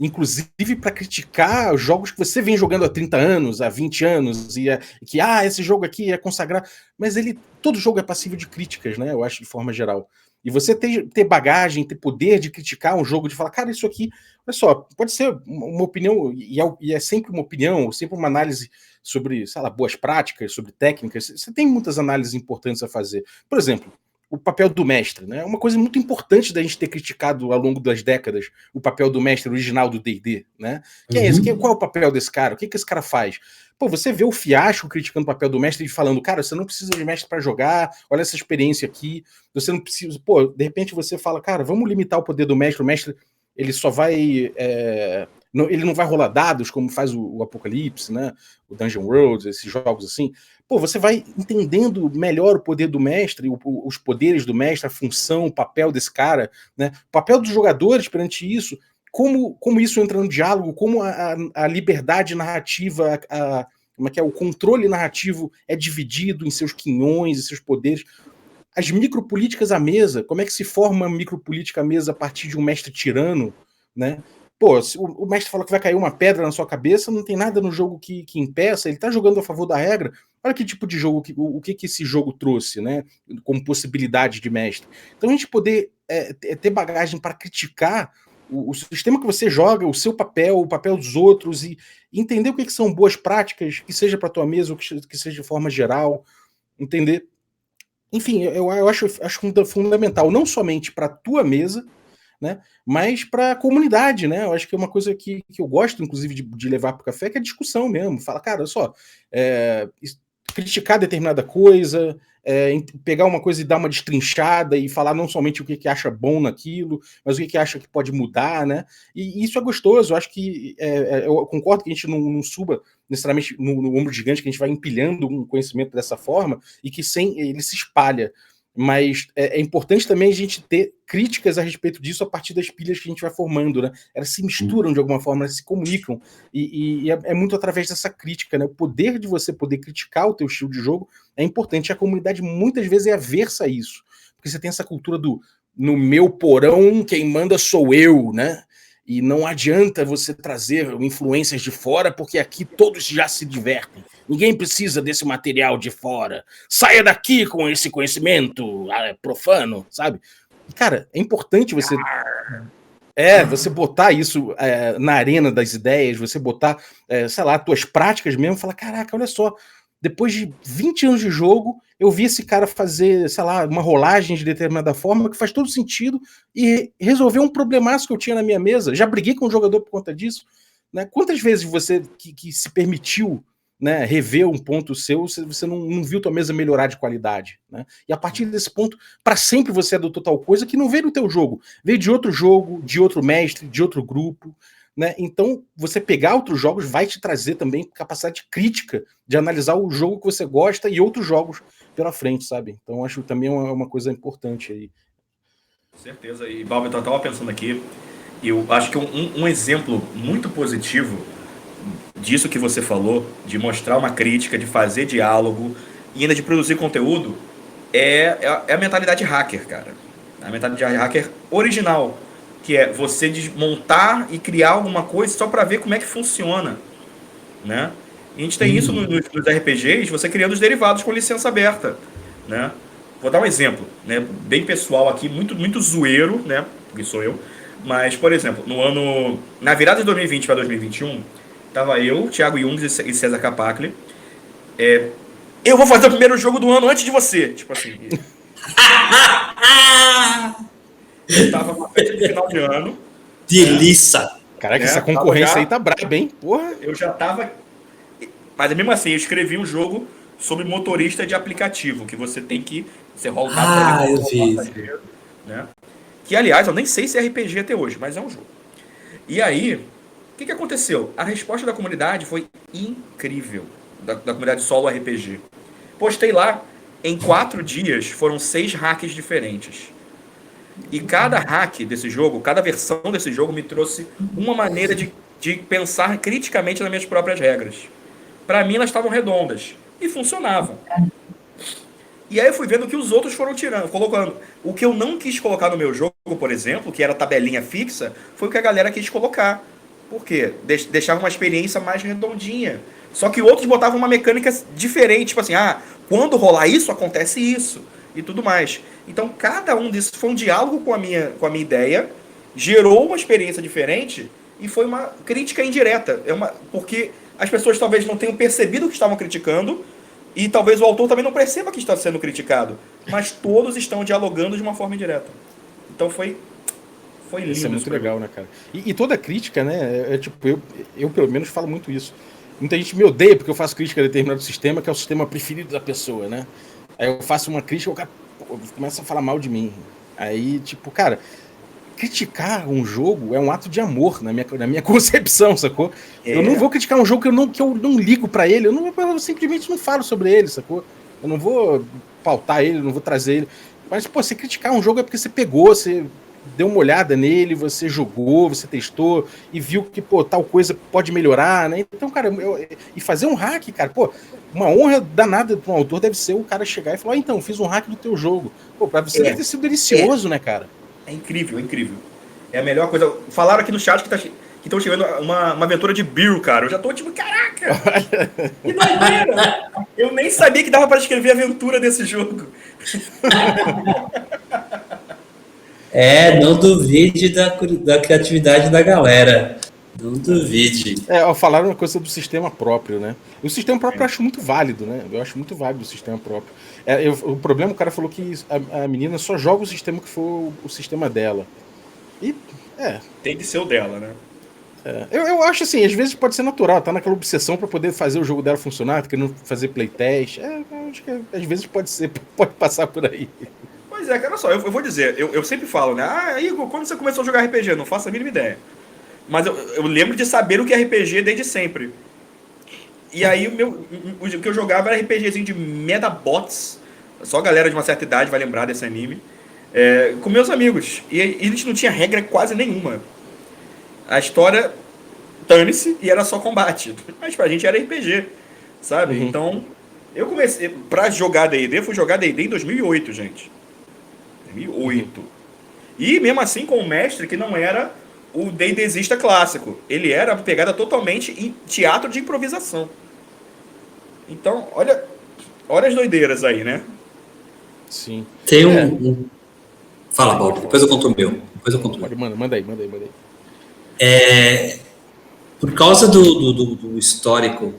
Inclusive para criticar os jogos que você vem jogando há 30 anos, há 20 anos, que esse jogo aqui é consagrado. Mas todo jogo é passível de críticas, né? Eu acho, de forma geral. E você ter bagagem, ter poder de criticar um jogo, de falar, cara, isso aqui, olha só, pode ser uma opinião, e é sempre uma opinião, sempre uma análise sobre, sei lá, boas práticas, sobre técnicas. Você tem muitas análises importantes a fazer. Por exemplo, o papel do mestre, né? Uma coisa muito importante da gente ter criticado ao longo das décadas o papel do mestre original do D&D, né? Quem é esse? Qual é o papel desse cara? O que esse cara faz? Pô, você vê o Fiasco criticando o papel do mestre e falando, cara, você não precisa de mestre para jogar, olha essa experiência aqui, você não precisa... Pô, de repente você fala, cara, vamos limitar o poder do mestre, o mestre, ele só vai... ele não vai rolar dados como faz o Apocalipse, né? O Dungeon World, esses jogos assim. Pô, você vai entendendo melhor o poder do mestre, os poderes do mestre, a função, o papel desse cara, né? O papel dos jogadores perante isso, como isso entra no diálogo, como a liberdade narrativa, como é que é, o controle narrativo é dividido em seus quinhões e seus poderes. As micropolíticas à mesa, como é que se forma uma micropolítica à mesa a partir de um mestre tirano, né? Pô, se o mestre fala que vai cair uma pedra na sua cabeça, não tem nada no jogo que impeça, ele tá jogando a favor da regra. Olha que tipo de jogo, o que esse jogo trouxe, né? Como possibilidade de mestre. Então a gente poder ter bagagem para criticar o sistema que você joga, o seu papel, o papel dos outros, e entender o que são boas práticas, que seja para tua mesa ou que seja de forma geral, entender. Enfim, eu acho fundamental, não somente para tua mesa, né? Mas para a comunidade, né? Eu acho que é uma coisa que eu gosto, inclusive, de levar para o café, que é a discussão mesmo. Fala, cara, olha só, criticar determinada coisa, pegar uma coisa e dar uma destrinchada e falar não somente o que acha bom naquilo, mas o que acha que pode mudar, né? E isso é gostoso. Eu acho que eu concordo que a gente não suba necessariamente no ombro gigante, que a gente vai empilhando um conhecimento dessa forma e que ele se espalha. Mas é importante também a gente ter críticas a respeito disso a partir das pilhas que a gente vai formando, né? Elas se misturam de alguma forma, elas se comunicam, e é muito através dessa crítica, né? O poder de você poder criticar o teu estilo de jogo é importante. A comunidade muitas vezes é aversa a isso, porque você tem essa cultura do no meu porão quem manda sou eu, né? E não adianta você trazer influências de fora, porque aqui todos já se divertem. Ninguém precisa desse material de fora. Saia daqui com esse conhecimento profano, sabe? Cara, é importante você botar isso na arena das ideias, você botar, sei lá, tuas práticas mesmo, falar, caraca, olha só, depois de 20 anos de jogo, eu vi esse cara fazer, sei lá, uma rolagem de determinada forma que faz todo sentido e resolveu um problemaço que eu tinha na minha mesa. Já briguei com um jogador por conta disso. Né? Quantas vezes você que se permitiu, né, rever um ponto seu, você não viu tua mesa melhorar de qualidade, né? E a partir desse ponto, para sempre você adotou tal coisa que não veio do teu jogo, veio de outro jogo, de outro mestre, de outro grupo, né? Então, você pegar outros jogos vai te trazer também capacidade crítica de analisar o jogo que você gosta e outros jogos pela frente, sabe? Então, acho também uma coisa importante aí. Certeza. E, Balber, eu estava pensando aqui, eu acho que um exemplo muito positivo disso que você falou, de mostrar uma crítica, de fazer diálogo e ainda de produzir conteúdo, é a mentalidade hacker, cara. A mentalidade hacker original, que é você desmontar e criar alguma coisa só para ver como é que funciona, né? E a gente tem isso nos RPGs, você criando os derivados com licença aberta, né? Vou dar um exemplo, né, bem pessoal aqui, muito zoeiro, né, porque sou eu, mas, por exemplo, na virada de 2020 para 2021, tava eu, Thiago Jungs e César Capacli, eu vou fazer o primeiro jogo do ano antes de você, tipo assim. Eu tava numa festa de final de ano. Delícia! Caraca, essa concorrência aí tá braba, hein? Porra. Eu já tava... Mas mesmo assim, eu escrevi um jogo sobre motorista de aplicativo, que você tem que... Você rola o dado eu vi. Né? Que, aliás, eu nem sei se é RPG até hoje, mas é um jogo. E aí, o que aconteceu? A resposta da comunidade foi incrível, da comunidade solo RPG. Postei lá, em 4 dias, foram 6 hacks diferentes. E cada hack desse jogo, cada versão desse jogo me trouxe uma maneira de pensar criticamente nas minhas próprias regras. Para mim, elas estavam redondas e funcionavam. E aí eu fui vendo o que os outros foram colocando. O que eu não quis colocar no meu jogo, por exemplo, que era tabelinha fixa, foi o que a galera quis colocar. Por quê? Deixava uma experiência mais redondinha. Só que outros botavam uma mecânica diferente, tipo assim, quando rolar isso, acontece isso. E tudo mais. Então, cada um desses foi um diálogo com a minha ideia, gerou uma experiência diferente e foi uma crítica indireta. Porque as pessoas talvez não tenham percebido o que estavam criticando e talvez o autor também não perceba que está sendo criticado. Mas todos estão dialogando de uma forma indireta. Então, foi lindo. Isso é muito legal, né, cara? E toda crítica, né, tipo, eu pelo menos falo muito isso. Muita gente me odeia porque eu faço crítica a determinado sistema, que é o sistema preferido da pessoa, né? Aí eu faço uma crítica, o cara começa a falar mal de mim. Aí, tipo, cara, criticar um jogo é um ato de amor na minha concepção, sacou? Eu não vou criticar um jogo que eu não ligo pra ele, eu simplesmente não falo sobre ele, sacou? Eu não vou pautar ele, não vou trazer ele. Mas, pô, você criticar um jogo é porque você pegou, você deu uma olhada nele, você jogou, você testou e viu que, pô, tal coisa pode melhorar, né? Então, cara, e fazer um hack, cara, pô, uma honra danada para um autor deve ser o cara chegar e falar, então, fiz um hack do teu jogo. Pô, pra você deve ter sido delicioso, né, cara? É incrível, é incrível. É a melhor coisa. Falaram aqui no chat que estão chegando uma aventura de Bill, cara. Eu já tô tipo, caraca! Que doideira! Eu nem sabia que dava para escrever aventura desse jogo. Não duvide da criatividade da galera. Não duvide. Falaram uma coisa do sistema próprio, né? O sistema próprio eu acho muito válido, né? Eu acho muito válido o sistema próprio. O problema, o cara falou que a menina só joga o sistema que for o sistema dela. E, Tem que ser o dela, né? Eu acho assim, às vezes pode ser natural, tá naquela obsessão pra poder fazer o jogo dela funcionar, querendo fazer playtest. Acho que às vezes pode passar por aí. Pois é, cara, olha só, eu vou dizer, eu sempre falo, né? Igor, quando você começou a jogar RPG? Eu não faço a mínima ideia. Mas eu lembro de saber o que é RPG desde sempre. E aí o que eu jogava era RPGzinho de Medabots. Só a galera de uma certa idade vai lembrar desse anime. Com meus amigos. E a gente não tinha regra quase nenhuma. A história, dane-se, e era só combate. Mas pra gente era RPG, sabe? Uhum. Então, eu comecei... Pra jogar D&D, eu fui jogar D&D em 2008, gente. 2008. E mesmo assim com um mestre que não era o D&Dzista clássico. Ele era uma pegada totalmente em teatro de improvisação. Então, olha as doideiras aí, né? Sim. Tem Fala, Baldo, depois eu conto o meu. Manda aí. Por causa do histórico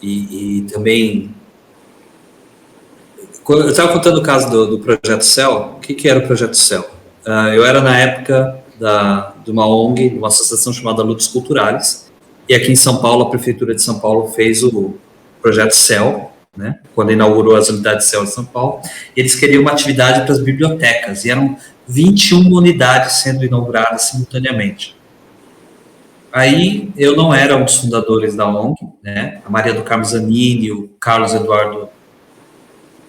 e também... Eu estava contando o caso do Projeto Cell. O que era o Projeto Cell? Eu era na época de uma ONG, de uma associação chamada Lutas Culturais, e aqui em São Paulo, a Prefeitura de São Paulo fez o Projeto Cell, né, quando inaugurou as unidades Cell em São Paulo. Eles queriam uma atividade para as bibliotecas, e eram 21 unidades sendo inauguradas simultaneamente. Aí eu não era um dos fundadores da ONG, né, a Maria do Carmo Zanini, o Carlos Eduardo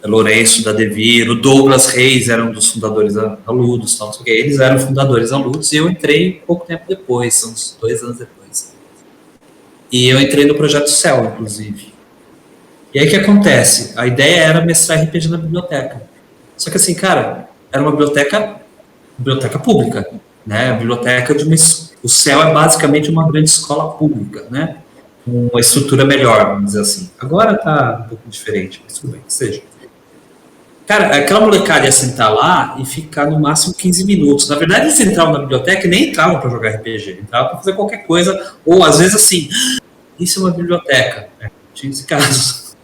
Lourenço da Devir, o Douglas Reis eram um dos fundadores da Ludus, não sei o que, eles eram fundadores da Ludus, e eu entrei pouco tempo depois, uns 2 anos depois. E eu entrei no Projeto Cell, inclusive. E aí o que acontece? A ideia era mestrar RPG na biblioteca. Só que assim, cara, era uma biblioteca pública, né? A biblioteca o Cell é basicamente uma grande escola pública, né? Com uma estrutura melhor, vamos dizer assim. Agora tá um pouco diferente, mas tudo bem, que seja. Cara, aquela molecada ia sentar lá e ficar no máximo 15 minutos. Na verdade, eles entravam na biblioteca e nem entravam para jogar RPG, entravam para fazer qualquer coisa, ou às vezes assim, isso é uma biblioteca. Tinha esse caso.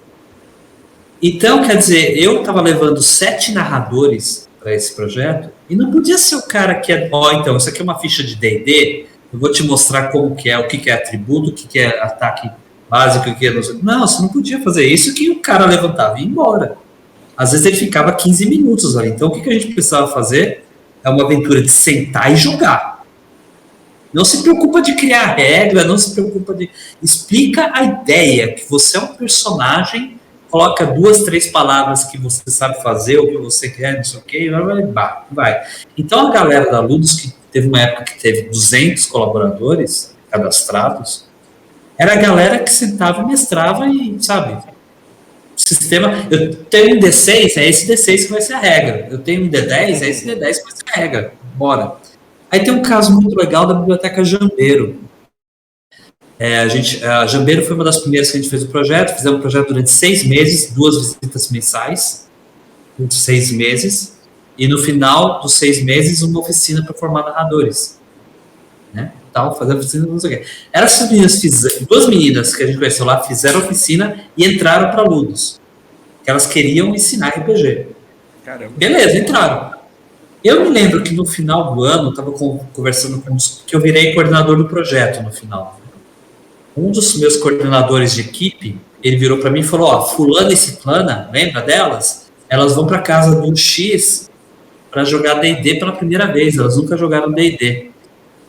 Então, quer dizer, eu estava levando 7 narradores para esse projeto e não podia ser o cara que é, então, isso aqui é uma ficha de D&D, eu vou te mostrar como que é, o que é atributo, o que é ataque básico, o que é... Não, você não podia fazer isso, que o cara levantava e ia embora. Às vezes ele ficava 15 minutos ali. Então, o que a gente precisava fazer é uma aventura de sentar e jogar. Não se preocupa de criar regra, não se preocupa de... Explica a ideia, que você é um personagem, coloca 2, 3 palavras que você sabe fazer, ou que você quer, não sei o quê, vai. Então, a galera da Ludus, que teve uma época que teve 200 colaboradores cadastrados, era a galera que sentava e mestrava e, sabe... Sistema, eu tenho um D6, é esse D6 que vai ser a regra. Eu tenho um D10, é esse D10 que vai ser a regra. Bora. Aí tem um caso muito legal da Biblioteca Jambeiro. A Jambeiro foi uma das primeiras que a gente fez o projeto. Fizemos o projeto durante 6 meses, 2 visitas mensais, durante 6 meses. E no final dos 6 meses, uma oficina para formar narradores. Né? Fazer oficina, não sei o quê. Essas meninas 2 meninas que a gente conheceu lá fizeram oficina e entraram para Ludus. Que elas queriam ensinar RPG. Caramba. Beleza, entraram. Eu me lembro que no final do ano, eu estava conversando com que eu virei coordenador do projeto no final. Um dos meus coordenadores de equipe, ele virou para mim e falou, fulana e ciclana, lembra delas? Elas vão para casa do X para jogar D&D pela primeira vez, elas nunca jogaram D&D.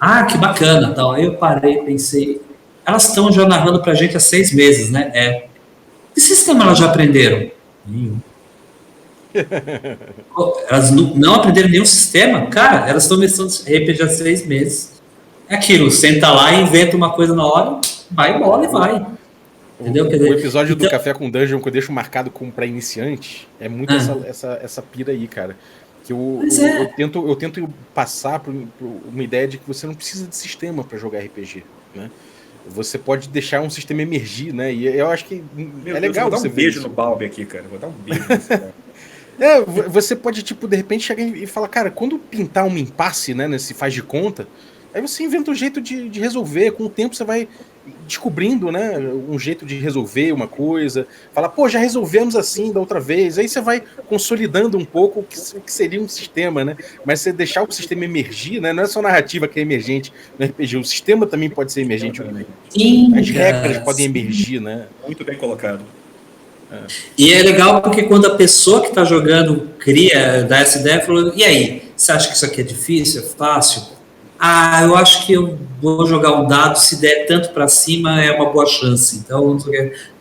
Ah, que bacana, tal. Aí eu parei, pensei, elas estão já narrando pra gente há 6 meses, né? Que sistema elas já aprenderam? Nenhum. Elas não aprenderam nenhum sistema? Cara, elas estão mestrando RPG há 6 meses. É aquilo, senta lá e inventa uma coisa na hora, vai embora e vai. Entendeu? O episódio do Café com Dungeon que eu deixo marcado como pra iniciante é muito essa pira aí, cara. Que eu tento passar por uma ideia de que você não precisa de sistema para jogar RPG, né? Você pode deixar um sistema emergir, né? E eu acho que é legal você ver. Vou dar um beijo no Balbi aqui, cara. Vou dar um beijo nesse cara. Você pode, de repente, chegar e falar, cara, quando pintar um impasse, né, nesse faz de conta, aí você inventa um jeito de resolver. Com o tempo você vai descobrindo, né, um jeito de resolver uma coisa. Fala, já resolvemos assim da outra vez. Aí você vai consolidando um pouco o que seria um sistema, né? Mas você deixar o sistema emergir, né? Não é só narrativa que é emergente no RPG. O sistema também pode ser emergente. Sim, as regras podem emergir, né? Muito bem colocado. E é legal porque quando a pessoa que está jogando dá essa ideia, falou, e aí, você acha que isso aqui é difícil, é fácil? Eu acho que eu vou jogar um dado, se der tanto para cima é uma boa chance. Então,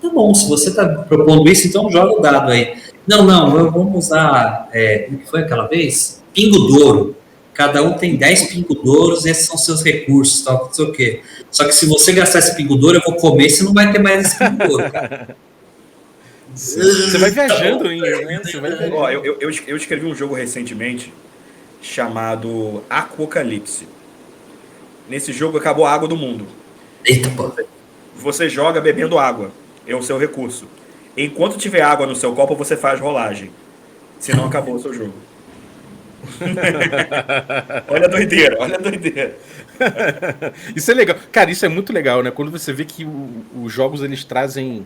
tá bom, se você está propondo isso, então joga o dado aí. Não, vamos usar, o que foi aquela vez? Pingo douro. Cada um tem 10 pingo-douros, esses são seus recursos, tal, não sei o quê. Só que se você gastar esse pingo-douro, eu vou comer e você não vai ter mais esse pingo-douro, cara. Você vai viajando, né? Eu escrevi um jogo recentemente chamado Aquocalipse. Nesse jogo acabou a água do mundo. Eita, pô. Você joga bebendo água. É o seu recurso. Enquanto tiver água no seu copo, você faz rolagem. Senão acabou o seu jogo. Olha a doideira, olha a doideira. Isso é legal. Cara, isso é muito legal, né? Quando você vê que os jogos, eles trazem...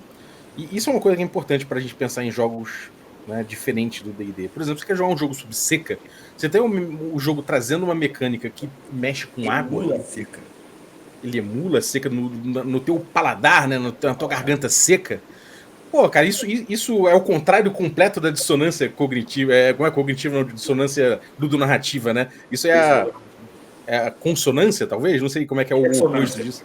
E isso é uma coisa que é importante pra gente pensar em jogos, né, diferentes do D&D. Por exemplo, você quer jogar um jogo sob seca, você tem o jogo trazendo uma mecânica que mexe com água. Mula seca. Ele emula seca no teu paladar, né? Na tua garganta seca. Pô, cara, isso é o contrário completo da dissonância cognitiva. Como é cognitiva, não, dissonância ludonarrativa, né? Isso é a consonância, talvez? Não sei como é que é o oposto disso.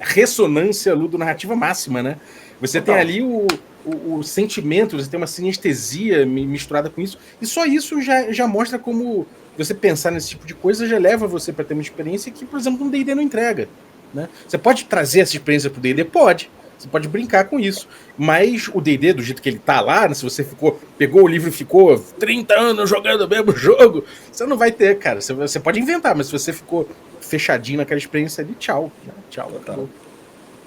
Ressonância ludonarrativa máxima, né? Você tem ali o sentimento, você tem uma sinestesia misturada com isso. E só isso já mostra como você pensar nesse tipo de coisa já leva você para ter uma experiência que, por exemplo, um D&D não entrega. Né? Você pode trazer essa experiência pro D&D? Pode. Você pode brincar com isso. Mas o D&D, do jeito que ele tá lá, né, se você pegou o livro e ficou 30 anos jogando o mesmo jogo, você não vai ter, cara. Você pode inventar, mas se você ficou fechadinho naquela experiência ali, tchau. Né? Tchau. Total.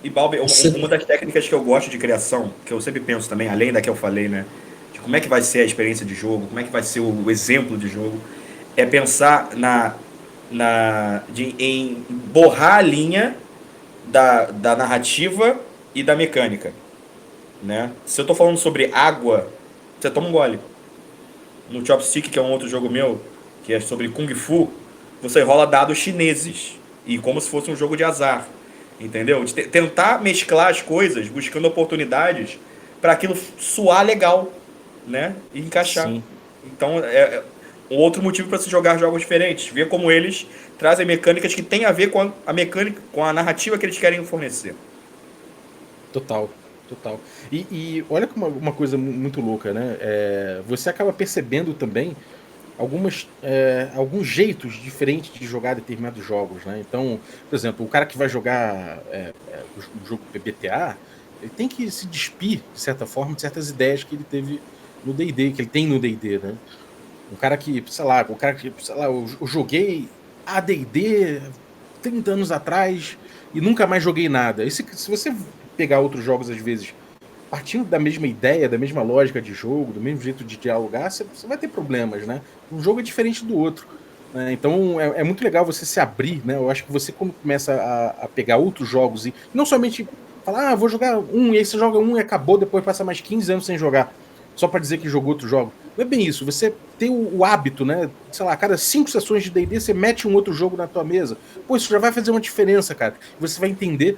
E Balbi, uma das técnicas que eu gosto de criação, que eu sempre penso também, além da que eu falei, né? De como é que vai ser a experiência de jogo, como é que vai ser o exemplo de jogo, é pensar em borrar a linha da narrativa e da mecânica, né? Se eu tô falando sobre água, você toma um gole. No Chopstick, que é um outro jogo meu, que é sobre Kung Fu, você rola dados chineses, e como se fosse um jogo de azar, entendeu? De tentar mesclar as coisas, buscando oportunidades para aquilo soar legal, né? E encaixar. Sim. Então, é um outro motivo para se jogar jogos diferentes, ver como eles trazem mecânicas que têm a ver com a mecânica, com a narrativa que eles querem fornecer. Total. E olha como uma coisa muito louca, né? Você acaba percebendo também alguns jeitos diferentes de jogar determinados jogos, né? Então, por exemplo, o cara que vai jogar o jogo PBTA, ele tem que se despir, de certa forma, de certas ideias que ele teve no D&D, que ele tem no D&D, né? Um cara que, sei lá, eu joguei AD&D 30 anos atrás e nunca mais joguei nada. E se você pegar outros jogos, às vezes, partindo da mesma ideia, da mesma lógica de jogo, do mesmo jeito de dialogar, você vai ter problemas, né? Um jogo é diferente do outro. Né? Então, é muito legal você se abrir, né? Eu acho que você, quando começa a pegar outros jogos e não somente falar, vou jogar um, e aí você joga um e acabou, depois passa mais 15 anos sem jogar, só para dizer que jogou outro jogo. Não é bem isso. Você tem o hábito, né? Sei lá, a cada 5 sessões de D&D você mete um outro jogo na tua mesa. Pô, isso já vai fazer uma diferença, cara. Você vai entender,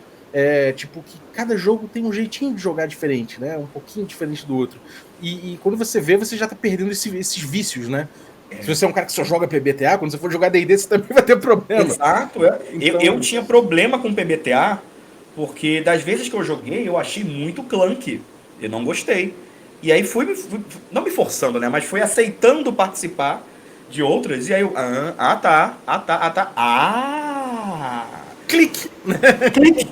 que cada jogo tem um jeitinho de jogar diferente, né? Um pouquinho diferente do outro. E quando você vê, você já tá perdendo esses vícios, né? Se você é um cara que só joga PBTA, quando você for jogar D&D, você também vai ter problema. Exato, Então... eu tinha problema com PBTA, porque das vezes que eu joguei, eu achei muito clunky. Eu não gostei. E aí fui não me forçando, né? Mas fui aceitando participar de outras. E aí eu, tá. Clique! Clique!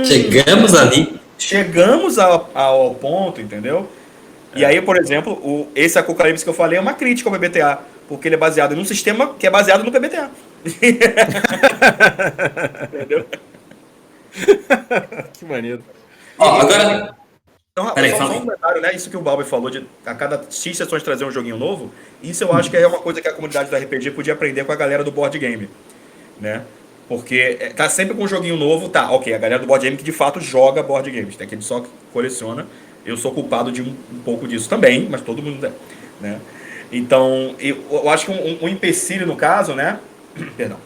Chegamos ali. Chegamos ao ponto, entendeu? E aí, por exemplo, esse Apocalipse que eu falei é uma crítica ao PBTA, porque ele é baseado num sistema que é baseado no PBTA. Entendeu? Que maneiro. Agora... Então, só um comentário, né? Isso que o Balbi falou de a cada X sessões trazer um joguinho novo, isso eu acho que é uma coisa que a comunidade do RPG podia aprender com a galera do board game, né? Porque tá sempre com um joguinho novo, tá, ok, a galera do board game que de fato joga board games, tem aquele só que coleciona, eu sou culpado de um pouco disso também, mas todo mundo é, né? Então, eu acho que um empecilho no caso, né? Perdão.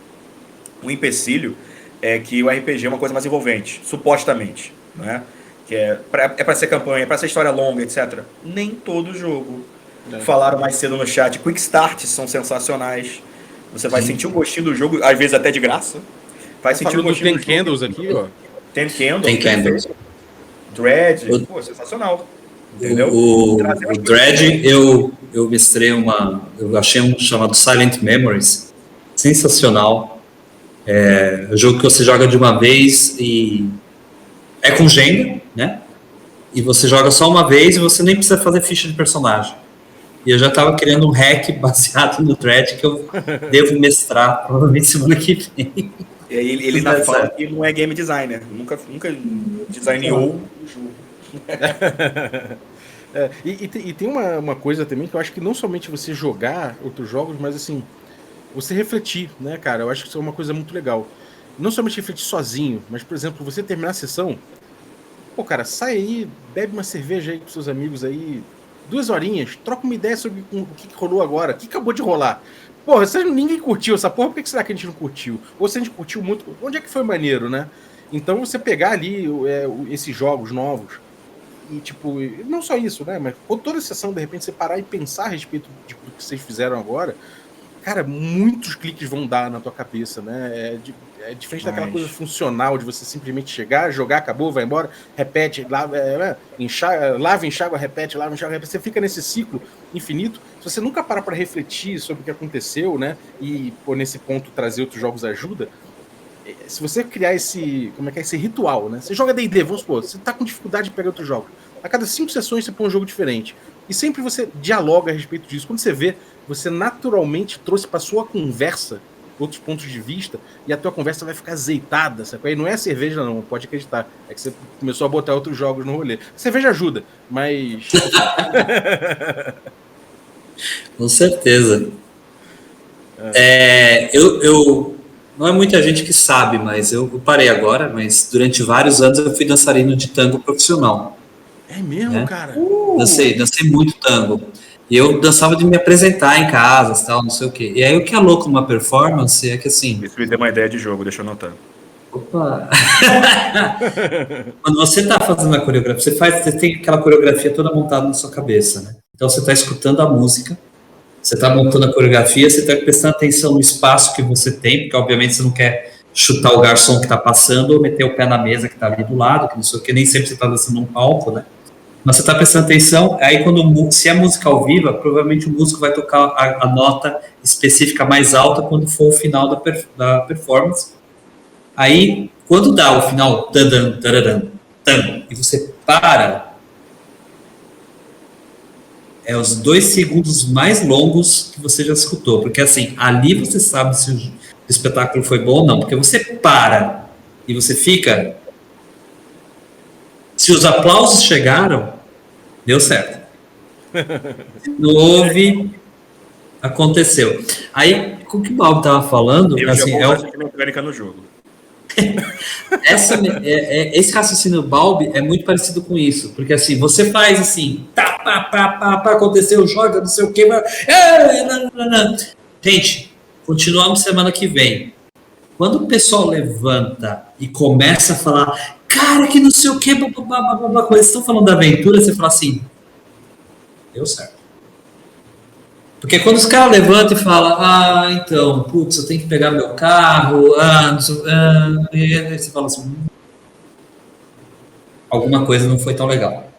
Um empecilho é que o RPG é uma coisa mais envolvente, supostamente, né? Que é pra ser campanha, é pra ser história longa, etc. Nem todo jogo. Falaram mais cedo no chat, Quick Starts são sensacionais. Você vai sentir o gostinho do jogo, às vezes até de graça. Vai sentir o gostinho do jogo. Tem Candles aqui, ó. Tem Candles. Dread, pô, sensacional. Entendeu? O Dread, eu mestrei eu achei um chamado Silent Memories. Sensacional. É um jogo que você joga de uma vez e é com Jenga, né? E você joga só uma vez e você nem precisa fazer ficha de personagem. E eu já estava criando um hack baseado no thread que eu devo mestrar provavelmente semana que vem. E aí ele ainda fala que não é game designer. Nunca designou o jogo. E tem uma coisa também que eu acho que não somente você jogar outros jogos, mas assim, você refletir, né, cara? Eu acho que isso é uma coisa muito legal. Não somente refletir sozinho, mas, por exemplo, você terminar a sessão, pô, cara, sai aí, bebe uma cerveja aí com seus amigos aí, 2 horinhas, troca uma ideia sobre o que rolou agora, o que acabou de rolar. Porra, ninguém curtiu essa porra, por que será que a gente não curtiu? Ou se a gente curtiu muito, onde é que foi maneiro, né? Então você pegar ali esses jogos novos e, tipo, não só isso, né? Mas toda a sessão, de repente, você parar e pensar a respeito do que vocês fizeram agora, cara, muitos cliques vão dar na tua cabeça, né? É diferente daquela coisa funcional de você simplesmente chegar, jogar, acabou, vai embora, repete, lava, enxágua, repete, lava, enxágua, repete. Você fica nesse ciclo infinito. Se você nunca para refletir sobre o que aconteceu, né? E, pô, nesse ponto, trazer outros jogos ajuda. Se você criar esse ritual, né? Você joga D&D, vamos supor, você tá com dificuldade de pegar outros jogos. A cada 5 sessões você põe um jogo diferente. E sempre você dialoga a respeito disso. Quando você vê, você naturalmente trouxe para sua conversa outros pontos de vista e a tua conversa vai ficar azeitada, sabe? Aí não é cerveja não, pode acreditar. É que você começou a botar outros jogos no rolê. A cerveja ajuda, mas... Com certeza. Não é muita gente que sabe, mas eu parei agora, mas durante vários anos eu fui dançarino de tango profissional. É mesmo, né? cara? Dancei muito tango. E eu dançava de me apresentar em casas, tal, não sei o quê. E aí o que é louco numa performance é que assim... Isso me deu uma ideia de jogo, deixa eu anotar. Opa! Quando você está fazendo a coreografia, você tem aquela coreografia toda montada na sua cabeça, né? Então você está escutando a música, você está montando a coreografia, você está prestando atenção no espaço que você tem, porque obviamente você não quer chutar o garçom que está passando ou meter o pé na mesa que está ali do lado, que não sei o que, nem sempre você está dançando num palco, né? Mas você está prestando atenção, aí se é música ao vivo, provavelmente o músico vai tocar a nota específica mais alta quando for o final da performance. Aí, quando dá o final, e você para, é os 2 segundos mais longos que você já escutou, porque assim, ali você sabe se o espetáculo foi bom ou não, porque você para e você fica... Se os aplausos chegaram, deu certo. Se não houve, aconteceu. Aí, com o que o Bob estava falando... Eu assim, já vou usar mecânica no jogo. Esse raciocínio Balbi é muito parecido com isso, porque assim, você faz assim, aconteceu, joga, não sei o que, gente, continuamos semana que vem. Quando o pessoal levanta e começa a falar, cara, que não sei o que, quando eles estão falando da aventura, você fala assim, deu certo. Porque quando os caras levantam e falam, então, putz, eu tenho que pegar meu carro, não sei, e aí você fala assim, alguma coisa não foi tão legal.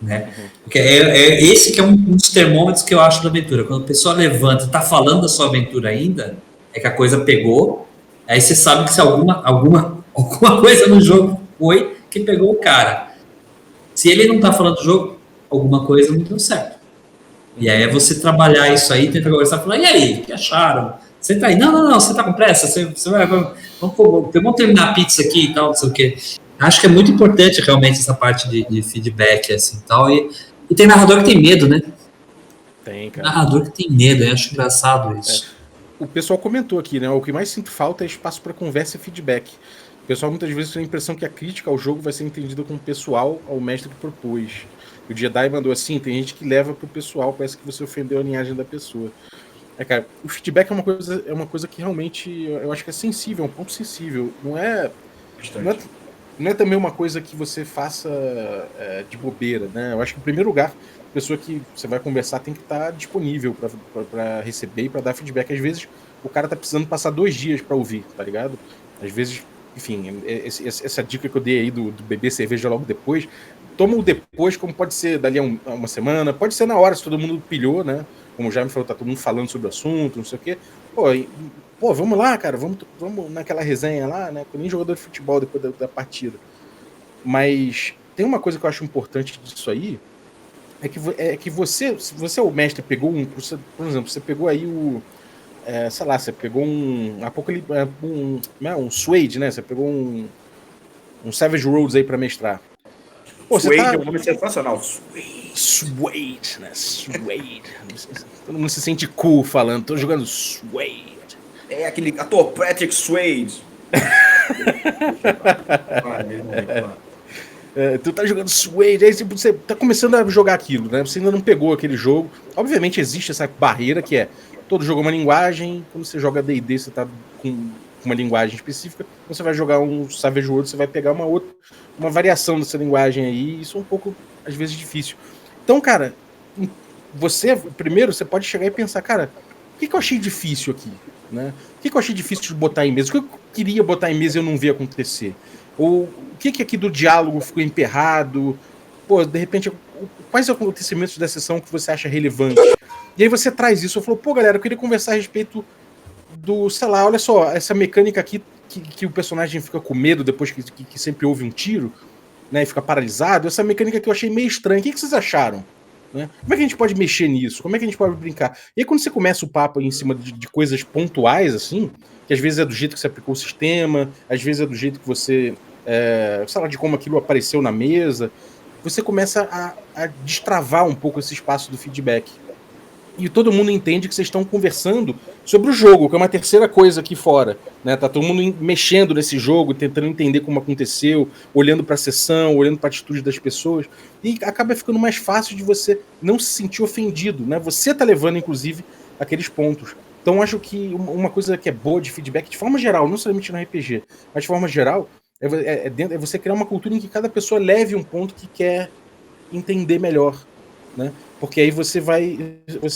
Né? Porque esse que é um dos termômetros que eu acho da aventura. Quando a pessoa levanta e está falando da sua aventura ainda, é que a coisa pegou, aí você sabe que se alguma coisa no jogo foi que pegou o cara. Se ele não está falando do jogo, alguma coisa não deu certo. E aí é você trabalhar isso aí, tentar conversar, falar, e aí, o que acharam? Você tá aí? Não, você tá com pressa? Você vai, vamos terminar a pizza aqui e tal, não sei o quê. Acho que é muito importante realmente essa parte de feedback, assim, tal, e tem narrador que tem medo, né? Tem, cara. Narrador que tem medo, eu acho engraçado isso. O pessoal comentou aqui, né? O que mais sinto falta é espaço para conversa e feedback. O pessoal muitas vezes tem a impressão que a crítica ao jogo vai ser entendida como pessoal ao mestre que propôs. O Jedi mandou assim, tem gente que leva pro pessoal, parece que você ofendeu a linhagem da pessoa. Cara, o feedback é uma coisa que realmente eu acho que é sensível, é um ponto sensível. Não é também uma coisa que você faça de bobeira, né? Eu acho que, em primeiro lugar, a pessoa que você vai conversar tem que estar disponível para receber e para dar feedback. Às vezes, o cara tá precisando passar 2 dias para ouvir, tá ligado? Às vezes, enfim, essa dica que eu dei aí do beber cerveja logo depois, toma o depois, como pode ser dali a uma semana, pode ser na hora, se todo mundo pilhou, né? Como já me falou, tá todo mundo falando sobre o assunto, não sei o quê. Pô, vamos lá, cara, vamos naquela resenha lá, né? Com nem jogador de futebol depois da partida. Mas tem uma coisa que eu acho importante disso aí, é que você, se você é o mestre, pegou por exemplo, você pegou aí sei lá, você pegou um um Suede, né? Você pegou um Savage Worlds aí pra mestrar. Pô, Suede você tá... é um nome sensacional. Suede, né? Suede. Todo mundo se sente cool falando, tô jogando Suede. É aquele ator Patrick Swayze. Tu tá jogando Suede, aí você tá começando a jogar aquilo, né? Você ainda não pegou aquele jogo. Obviamente existe essa barreira que é todo jogo é uma linguagem. Quando você joga D&D, você tá com uma linguagem específica. Quando você vai jogar um Savage Worlds, você vai pegar uma variação dessa linguagem aí. Isso é um pouco, às vezes, difícil. Então, cara, primeiro você pode chegar e pensar, cara, o que eu achei difícil aqui? Né? O que eu achei difícil de botar em mesa? O que eu queria botar em mesa e eu não vi acontecer? Ou o que aqui do diálogo ficou emperrado? Pô, de repente, quais acontecimentos da sessão que você acha relevante? E aí você traz isso. Eu falo, pô, galera, eu queria conversar a respeito do, sei lá, olha só, essa mecânica aqui que o personagem fica com medo depois que sempre houve um tiro, né, e fica paralisado. Essa mecânica que eu achei meio estranha. O que vocês acharam? Né? Como é que a gente pode mexer nisso? Como é que a gente pode brincar? E aí quando você começa o papo em cima de coisas pontuais, assim, que às vezes é do jeito que você aplicou o sistema, às vezes é do jeito que você, sei lá, de como aquilo apareceu na mesa, você começa a destravar um pouco esse espaço do feedback. E todo mundo entende que vocês estão conversando sobre o jogo, que é uma terceira coisa aqui fora. Né? Tá todo mundo mexendo nesse jogo, tentando entender como aconteceu, olhando para a sessão, olhando para a atitude das pessoas. E acaba ficando mais fácil de você não se sentir ofendido. Né? Você tá levando, inclusive, aqueles pontos. Então, acho que uma coisa que é boa de feedback, de forma geral, não somente no RPG, mas de forma geral, é você criar uma cultura em que cada pessoa leve um ponto que quer entender melhor. Né? Porque aí você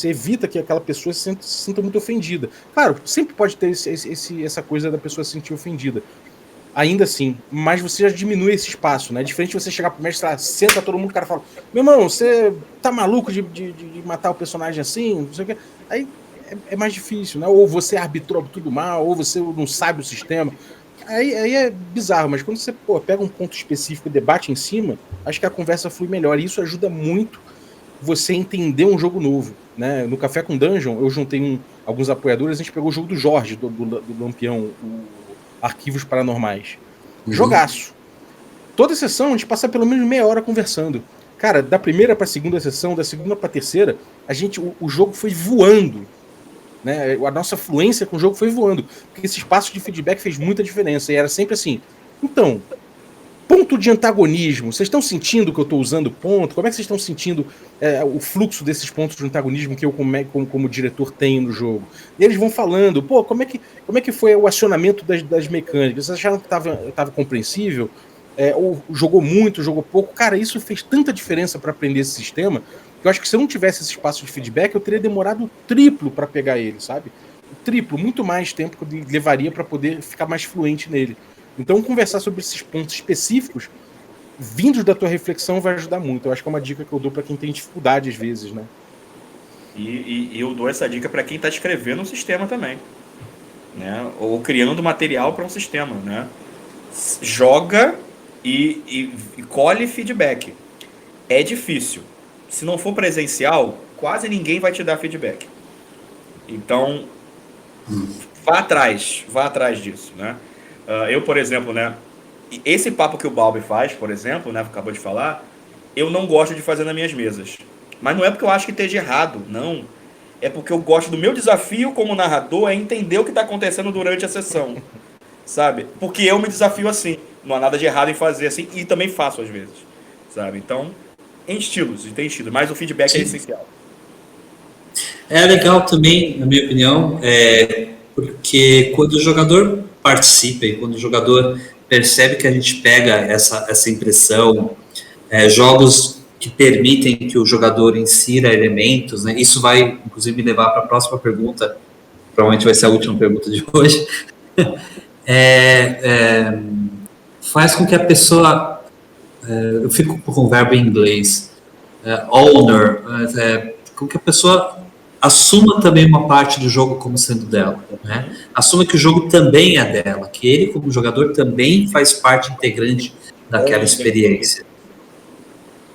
evita que aquela pessoa se sinta muito ofendida. Claro, sempre pode ter essa coisa da pessoa se sentir ofendida. Ainda assim, mas você já diminui esse espaço, né? Diferente de você chegar pro mestre, lá, senta todo mundo, o cara fala: meu irmão, você tá maluco de matar o personagem assim? Não sei o quê. Aí é mais difícil, né? Ou você arbitrou tudo mal, ou você não sabe o sistema. Aí é bizarro, mas quando você pega um ponto específico e debate em cima, acho que a conversa flui melhor. E isso ajuda muito você entender um jogo novo. Né? No Café com Dungeon, eu juntei alguns apoiadores, a gente pegou o jogo do Jorge, do Lampião, o Arquivos Paranormais. Jogaço. Toda sessão a gente passa pelo menos meia hora conversando. Cara, da primeira pra segunda sessão, da segunda pra terceira, o jogo foi voando. Né? A nossa fluência com o jogo foi voando. Porque esse espaço de feedback fez muita diferença. E era sempre assim, então, ponto de antagonismo, vocês estão sentindo que eu estou usando ponto? Como é que vocês estão sentindo o fluxo desses pontos de antagonismo que eu, como diretor, tenho no jogo? E eles vão falando, pô, como é que foi o acionamento das mecânicas? Vocês acharam que estava compreensível? Ou jogou muito, jogou pouco? Cara, isso fez tanta diferença para aprender esse sistema, que eu acho que se eu não tivesse esse espaço de feedback, eu teria demorado o triplo para pegar ele, sabe? O triplo, muito mais tempo que eu levaria para poder ficar mais fluente nele. Então, conversar sobre esses pontos específicos, vindos da tua reflexão, vai ajudar muito. Eu acho que é uma dica que eu dou para quem tem dificuldade, às vezes, né? E eu dou essa dica para quem está escrevendo um sistema também. Né? Ou criando material para um sistema. Né? Joga e colhe feedback. É difícil. Se não for presencial, quase ninguém vai te dar feedback. Então, vá atrás disso, né? Eu, por exemplo, né, esse papo que o Balbi faz, por exemplo, né, acabou de falar, eu não gosto de fazer nas minhas mesas. Mas não é porque eu acho que esteja errado, não. É porque eu gosto do meu desafio como narrador é entender o que está acontecendo durante a sessão, sabe? Porque eu me desafio assim. Não há nada de errado em fazer assim, e também faço às vezes, sabe? Então, tem estilos, mas o feedback é essencial. É legal também, na minha opinião, porque quando o jogador participa e quando o jogador percebe que a gente pega essa impressão, jogos que permitem que o jogador insira elementos, né? Isso vai, inclusive, me levar para a próxima pergunta, provavelmente vai ser a última pergunta de hoje, faz com que a pessoa, eu fico com o verbo em inglês, owner, com que a pessoa assuma também uma parte do jogo como sendo dela, né? Assuma que o jogo também é dela, que ele como jogador também faz parte integrante daquela experiência.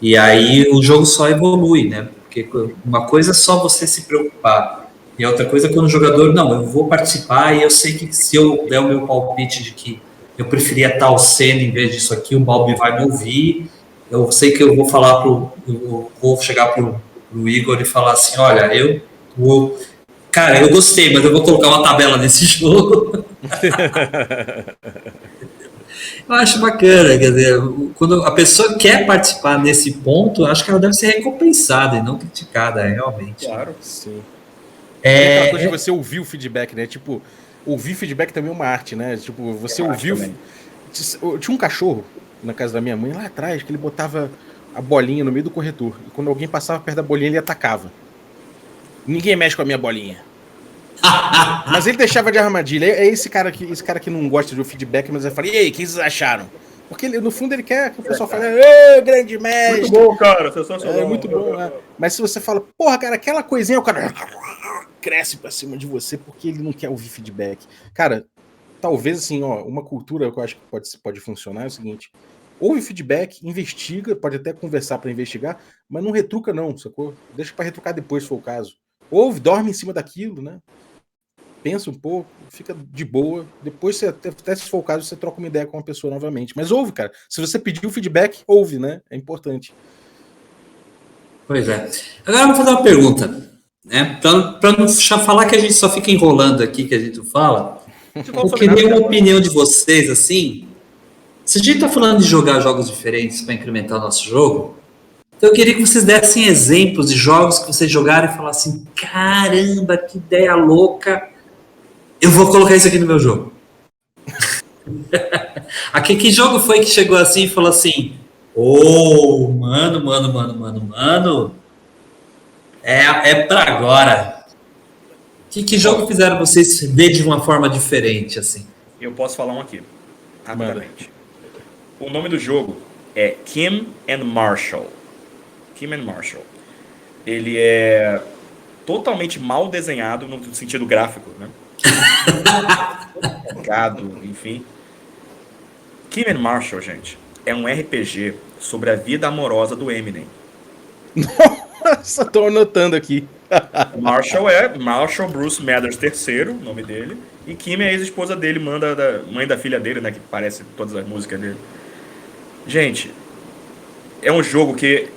E aí o jogo só evolui, né? Porque uma coisa é só você se preocupar, e outra coisa é quando o jogador, não, eu vou participar e eu sei que se eu der o meu palpite de que eu preferia tal cena em vez disso aqui, o Balbi vai me ouvir, eu sei que eu vou falar eu vou chegar pro Igor e falar assim, olha, cara, eu gostei, mas eu vou colocar uma tabela nesse jogo. Eu acho bacana, quer dizer, quando a pessoa quer participar nesse ponto, acho que ela deve ser recompensada e não criticada, realmente. Claro. Sim. E aquela coisa de É, você ouvir o feedback, né? Tipo, ouvir feedback também é uma arte, né? Tipo, você ouviu. Tinha um cachorro na casa da minha mãe lá atrás que ele botava a bolinha no meio do corretor. E quando alguém passava perto da bolinha, ele atacava. Ninguém mexe com a minha bolinha. Mas ele deixava de armadilha. É esse cara que não gosta do feedback, mas ele fala, e aí, o que vocês acharam? Porque no fundo ele quer que o pessoal fale, ê, grande mestre. Muito bom, cara. Sensacional. É muito bom, né? Mas se você fala, porra, cara, aquela coisinha, o cara cresce pra cima de você porque ele não quer ouvir feedback. Cara, talvez assim, ó, uma cultura que eu acho que pode funcionar é o seguinte: ouve feedback, investiga, pode até conversar pra investigar, mas não retruca não, sacou? Deixa pra retrucar depois, se for o caso. Ouve, dorme em cima daquilo, né? Pensa um pouco, fica de boa. Depois, você, até se for o caso, você troca uma ideia com uma pessoa novamente. Mas ouve, cara. Se você pediu feedback, ouve, né? É importante. pois é. Agora eu vou fazer uma pergunta, né? Para não falar que a gente só fica enrolando aqui, que a gente fala, eu queria uma opinião de vocês, assim. Se a gente está falando de jogar jogos diferentes para incrementar o nosso jogo, então eu queria que vocês dessem exemplos de jogos que vocês jogaram e falassem, caramba, que ideia louca, eu vou colocar isso aqui no meu jogo. Aqui, que jogo foi que chegou assim e falou assim, mano, é pra agora. Que jogo fizeram vocês ver de uma forma diferente, assim? Eu posso falar um aqui, rapidamente. O nome do jogo é Kim and Marshall. Kim and Marshall. Ele é totalmente mal desenhado no sentido gráfico, né? Enfim. Kim and Marshall, gente, é um RPG sobre a vida amorosa do Eminem. Nossa, tô anotando aqui. Marshall é Marshall Bruce Mathers III, nome dele. E Kim é a ex-esposa dele, mãe da filha dele, né? Que parece todas as músicas dele. Gente, é um jogo que...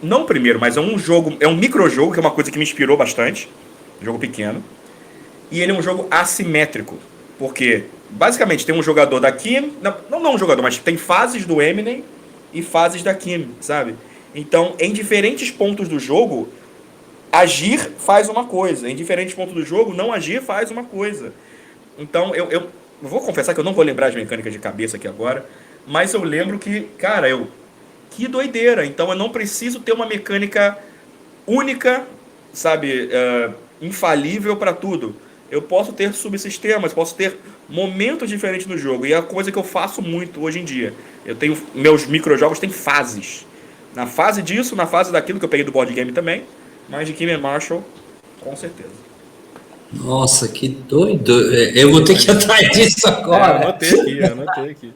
Não o primeiro, mas é um microjogo, que é uma coisa que me inspirou bastante. Um jogo pequeno. E ele é um jogo assimétrico. Porque, basicamente, tem um jogador da Kim... Não um jogador, mas tem fases do Eminem e fases da Kim, sabe? Então, em diferentes pontos do jogo, agir faz uma coisa. Em diferentes pontos do jogo, não agir faz uma coisa. Então, eu vou confessar que eu não vou lembrar as mecânicas de cabeça aqui agora, mas eu lembro que, cara, que doideira. Então, eu não preciso ter uma mecânica única, sabe, infalível para tudo. Eu posso ter subsistemas, posso ter momentos diferentes no jogo. E é a coisa que eu faço muito hoje em dia. Meus microjogos têm fases. Na fase disso, na fase daquilo que eu peguei do board game também. Mas de Kim and Marshall, com certeza. Nossa, que doido. Eu vou ter que ir atrás disso agora. Eu anotei aqui.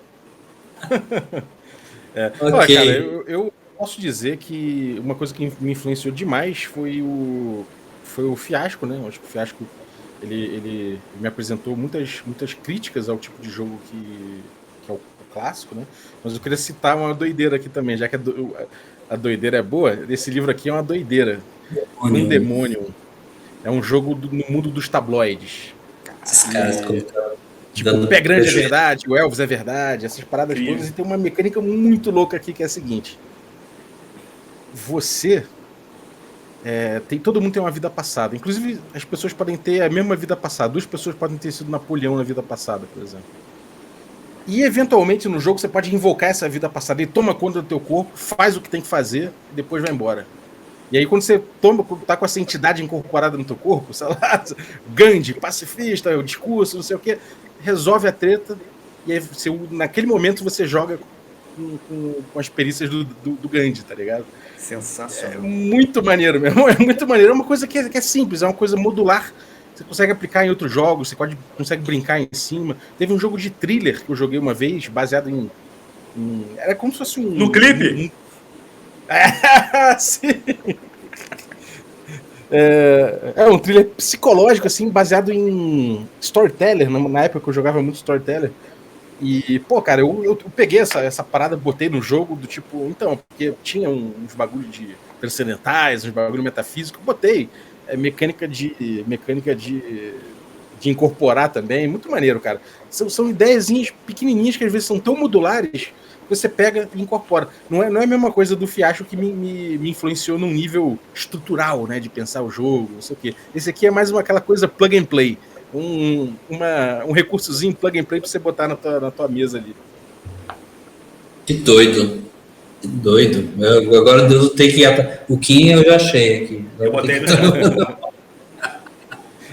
Okay. Cara, eu posso dizer que uma coisa que me influenciou demais foi o Fiasco, né? Eu acho que o Fiasco ele me apresentou muitas críticas ao tipo de jogo que é o clássico, né? Mas eu queria citar uma doideira aqui também, já que a doideira é boa. Esse livro aqui é uma doideira. Um Demônio. É um jogo no mundo dos tabloides. Esses caras tipo, o Pé Grande é verdade, o Elvis é verdade, essas paradas todas. E tem uma mecânica muito louca aqui que é a seguinte: você todo mundo tem uma vida passada. Inclusive, as pessoas podem ter a mesma vida passada. 2 pessoas podem ter sido Napoleão na vida passada, por exemplo. E eventualmente no jogo você pode invocar essa vida passada. Ele toma conta do teu corpo, faz o que tem que fazer e depois vai embora. E aí quando você tá com essa entidade incorporada no teu corpo, sei lá, Gandhi, pacifista, o discurso, não sei o que, resolve a treta. E aí naquele momento você joga com as perícias do Gandhi, tá ligado? Sensacional. É muito maneiro mesmo, é muito maneiro. É uma coisa que é simples, é uma coisa modular. Você consegue aplicar em outros jogos, você consegue brincar em cima. Teve um jogo de thriller que eu joguei uma vez, baseado em era como se fosse No clipe? Sim. É um thriller psicológico, assim, baseado em storyteller. Na época que eu jogava muito storyteller. E, pô, cara, eu peguei essa parada, botei no jogo do tipo... Então, porque tinha uns bagulho de transcendentais, uns bagulho metafísico. Botei mecânica de incorporar também. Muito maneiro, cara. São ideiazinhas pequenininhas que às vezes são tão modulares... Você pega e incorpora. Não é a mesma coisa do Fiasco que me influenciou num nível estrutural, né? De pensar o jogo, não sei o quê. Esse aqui é mais aquela coisa plug and play. Um recursozinho plug and play pra você botar na tua mesa ali. Que doido. Que doido. Agora eu tenho que ir. O Kim eu já achei aqui. Eu botei no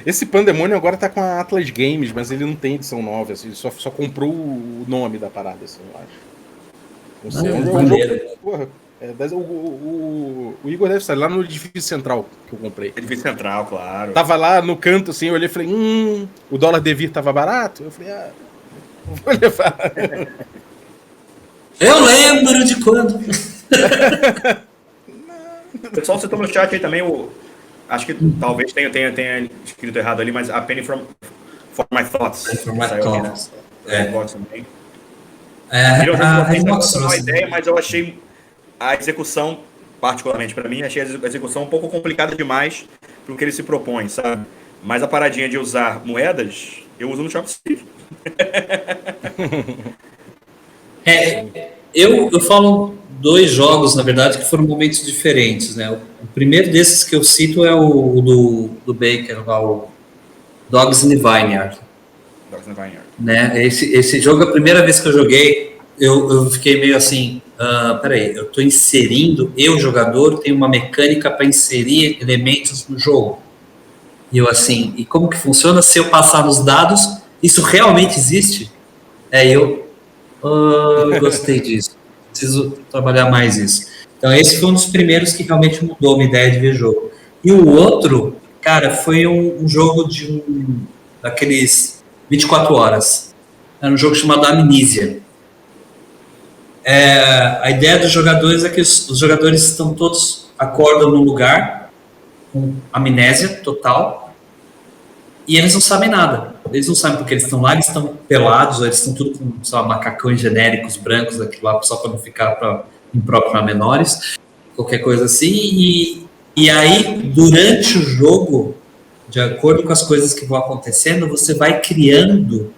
Esse Pandemônio agora tá com a Atlas Games, mas ele não tem edição nova. Assim, ele só comprou o nome da parada, assim, eu acho. Não sei, é um jogo. Porra, o Igor deve estar lá no edifício central que eu comprei. Edifício central, claro. Tava lá no canto, assim, eu olhei e falei, o dólar devir tava barato? Eu falei, vou levar. Eu lembro de quando. Pessoal, você tá no chat aí também, acho que talvez tenha escrito errado ali, mas a Penny for My Thoughts. For My Thoughts. Também. Eu não uma ideia, mas eu achei a execução, particularmente para mim, achei a execução um pouco complicada demais para o que ele se propõe, sabe? Mas a paradinha de usar moedas, eu uso no Shopify. Eu falo 2 jogos, na verdade, que foram momentos diferentes, né? O primeiro desses que eu cito é o do Baker, o Dogs in the Vineyard. Né? Esse jogo, a primeira vez que eu joguei, eu fiquei meio assim, peraí, eu estou inserindo, jogador, tenho uma mecânica para inserir elementos no jogo. E eu assim, e como que funciona? Se eu passar nos dados, isso realmente existe? Eu gostei disso, preciso trabalhar mais isso. Então esse foi um dos primeiros que realmente mudou minha ideia de ver jogo. E o outro, cara, foi um jogo daqueles 24 horas. Era um jogo chamado Amnesia. A ideia dos jogadores é que os jogadores estão todos, acordam num lugar com amnésia total e eles não sabem nada. Eles não sabem porque eles estão lá, eles estão pelados, eles estão tudo com, sei lá, macacões genéricos brancos aqui lá, só para não ficar impróprio para menores, qualquer coisa assim. E aí, durante o jogo, de acordo com as coisas que vão acontecendo, você vai criando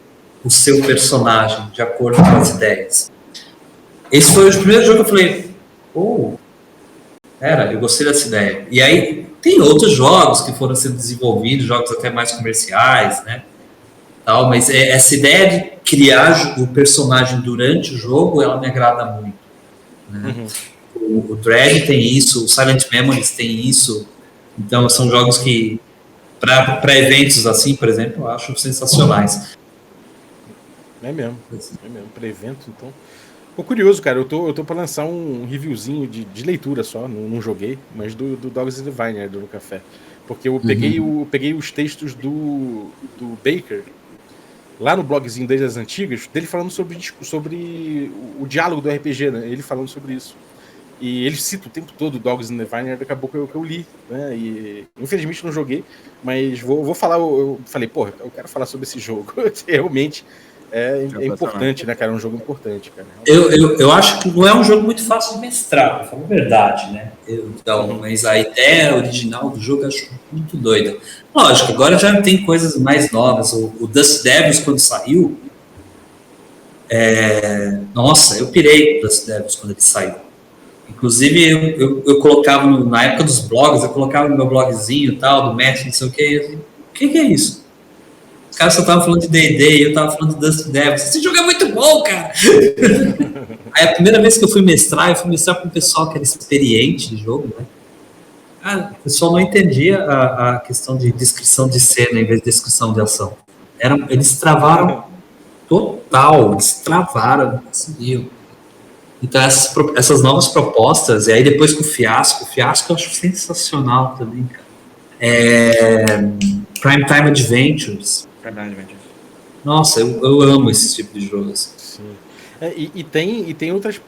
o seu personagem de acordo com as ideias. Esse foi o primeiro jogo que eu falei, eu gostei dessa ideia. E aí tem outros jogos que foram sendo desenvolvidos, jogos até mais comerciais, né? Tal, mas essa ideia de criar o personagem durante o jogo, ela me agrada muito. Né? Uhum. O Drag tem isso, o Silent Memories tem isso. Então são jogos que para eventos assim, por exemplo, eu acho sensacionais. É mesmo. Para evento, então. Pô, curioso, cara, eu tô para lançar um reviewzinho de leitura só, não joguei, mas do Dogs in the Vineyard no café. Porque eu peguei os textos do Baker, lá no blogzinho dele das antigas, dele falando sobre o diálogo do RPG, né? Ele falando sobre isso. E ele cita o tempo todo Dogs in the Vineyard, acabou que eu li, né? E infelizmente não joguei, mas vou falar, eu falei, porra, eu quero falar sobre esse jogo. Realmente é importante, né, cara? É um jogo importante, cara. Eu acho que não é um jogo muito fácil de mestrar, pra falar a verdade, né? Mas a ideia original do jogo eu acho muito doida. Lógico, agora já tem coisas mais novas. O Dust Devils, quando saiu, nossa, eu pirei o Dust Devils quando ele saiu. Inclusive, eu colocava, na época dos blogs, eu colocava no meu blogzinho e tal, do Match, não sei o que. O que é isso? Os caras só estavam falando de D&D e eu tava falando de Dust Devils. Esse jogo é muito bom, cara! Aí a primeira vez que eu fui mestrar com um pessoal que era experiente de jogo, né? Cara, o pessoal não entendia a questão de descrição de cena em vez de descrição de ação. Eles travaram total, não conseguiam. Então essas novas propostas, e aí depois com o Fiasco eu acho sensacional também, cara. Prime Time Adventures. Nossa, eu amo esse tipo de jogo. Assim. Sim. E tem outras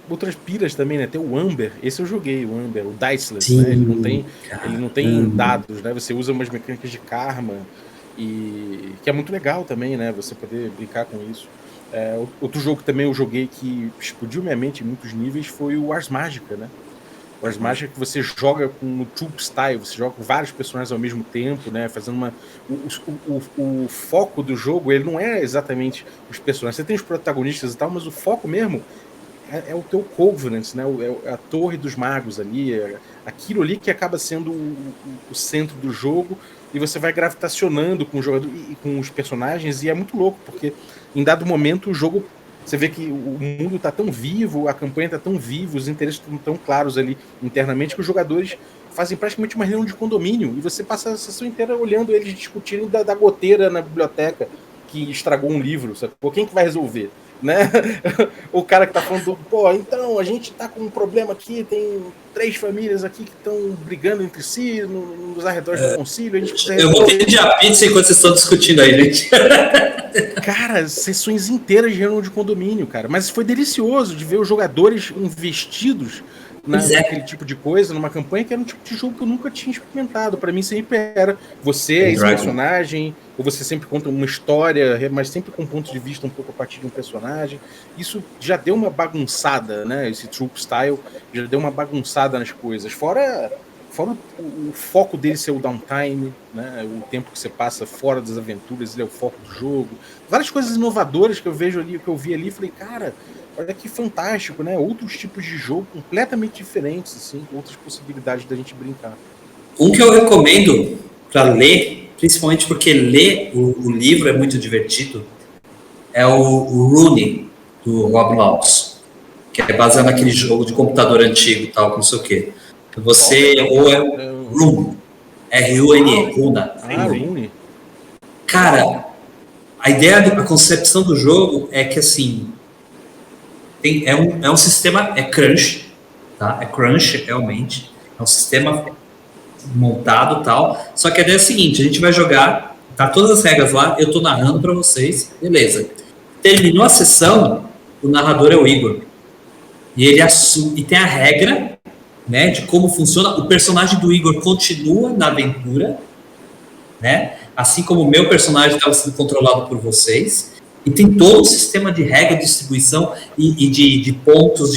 piras também, né? Tem o Amber, esse eu joguei, o Amber, o Diceless, Sim, né? Ele não tem caramba. dados, né? Você usa umas mecânicas de karma, e que é muito legal também, né? Você poder brincar com isso. Outro jogo que também eu joguei que explodiu minha mente em muitos níveis foi o Ars Magica, né? O Ars Magica que você joga com o Troop Style, você joga com vários personagens ao mesmo tempo, né? Fazendo uma. O foco do jogo, ele não é exatamente os personagens. Você tem os protagonistas e tal, mas o foco mesmo é o teu Covenant, né? É a Torre dos Magos ali, aquilo ali que acaba sendo o centro do jogo, e você vai gravitacionando com o jogador e com os personagens, e é muito louco, porque em dado momento o jogo, você vê que o mundo está tão vivo, a campanha está tão viva, os interesses estão tão claros ali internamente, que os jogadores fazem praticamente uma reunião de condomínio, e você passa a sessão inteira olhando eles discutirem da goteira na biblioteca que estragou um livro, sabe? Pô, quem que vai resolver? Né? O cara que tá falando, pô, então a gente tá com um problema aqui, tem 3 famílias aqui que estão brigando entre si nos arredores do concílio, a gente precisa Eu vou pedir a pizza enquanto vocês estão discutindo aí, gente. Cara, sessões inteiras de reunião de condomínio, cara. Mas foi delicioso de ver os jogadores investidos naquele tipo de coisa, numa campanha que era um tipo de jogo que eu nunca tinha experimentado. Pra mim sempre era você é esse personagem, ou você sempre conta uma história, mas sempre com um ponto de vista um pouco a partir de um personagem. Isso já deu uma bagunçada, né? Esse Troop Style já deu uma bagunçada nas coisas. Fora o foco dele ser o downtime, né? O tempo que você passa fora das aventuras, ele é o foco do jogo. Várias coisas inovadoras que eu vejo ali, que eu vi ali, falei, cara, olha que fantástico, né? Outros tipos de jogo completamente diferentes, assim, outras possibilidades da gente brincar. Um que eu recomendo para ler, principalmente porque ler o livro é muito divertido, é o Rooney, do Rob Laws, que é baseado naquele jogo de computador antigo e tal, não sei o quê. Você, ou é Rune, R-U-N-E, Runa. Rooney. Cara, a ideia, a concepção do jogo é que, assim, é um sistema, é crunch, tá? É crunch, realmente. É um sistema montado e tal. Só que a ideia é a seguinte, a gente vai jogar, tá todas as regras lá, eu tô narrando para vocês, beleza. Terminou a sessão, o narrador é o Igor. E ele assume, e tem a regra, né, de como funciona. O personagem do Igor continua na aventura, né? Assim como o meu personagem estava sendo controlado por vocês. E tem todo um sistema de regra de distribuição e de pontos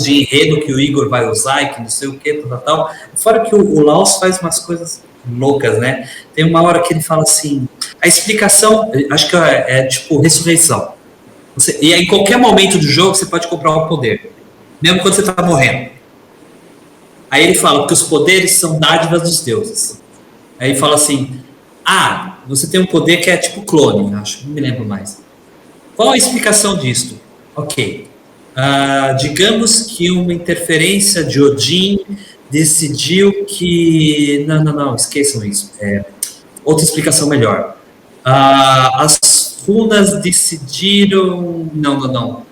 de enredo que o Igor vai usar e que não sei o que, tal. Fora que o Laos faz umas coisas loucas, né? Tem uma hora que ele fala assim, a explicação, acho que é tipo ressurreição. E aí, em qualquer momento do jogo você pode comprar um poder, mesmo quando você está morrendo. Aí ele fala que os poderes são dádivas dos deuses. Aí ele fala assim, você tem um poder que é tipo clone, acho, não me lembro mais. Qual a explicação disso? Ok. Digamos que uma interferência de Odin decidiu que... Não, esqueçam isso. Outra explicação melhor. As runas decidiram... Não.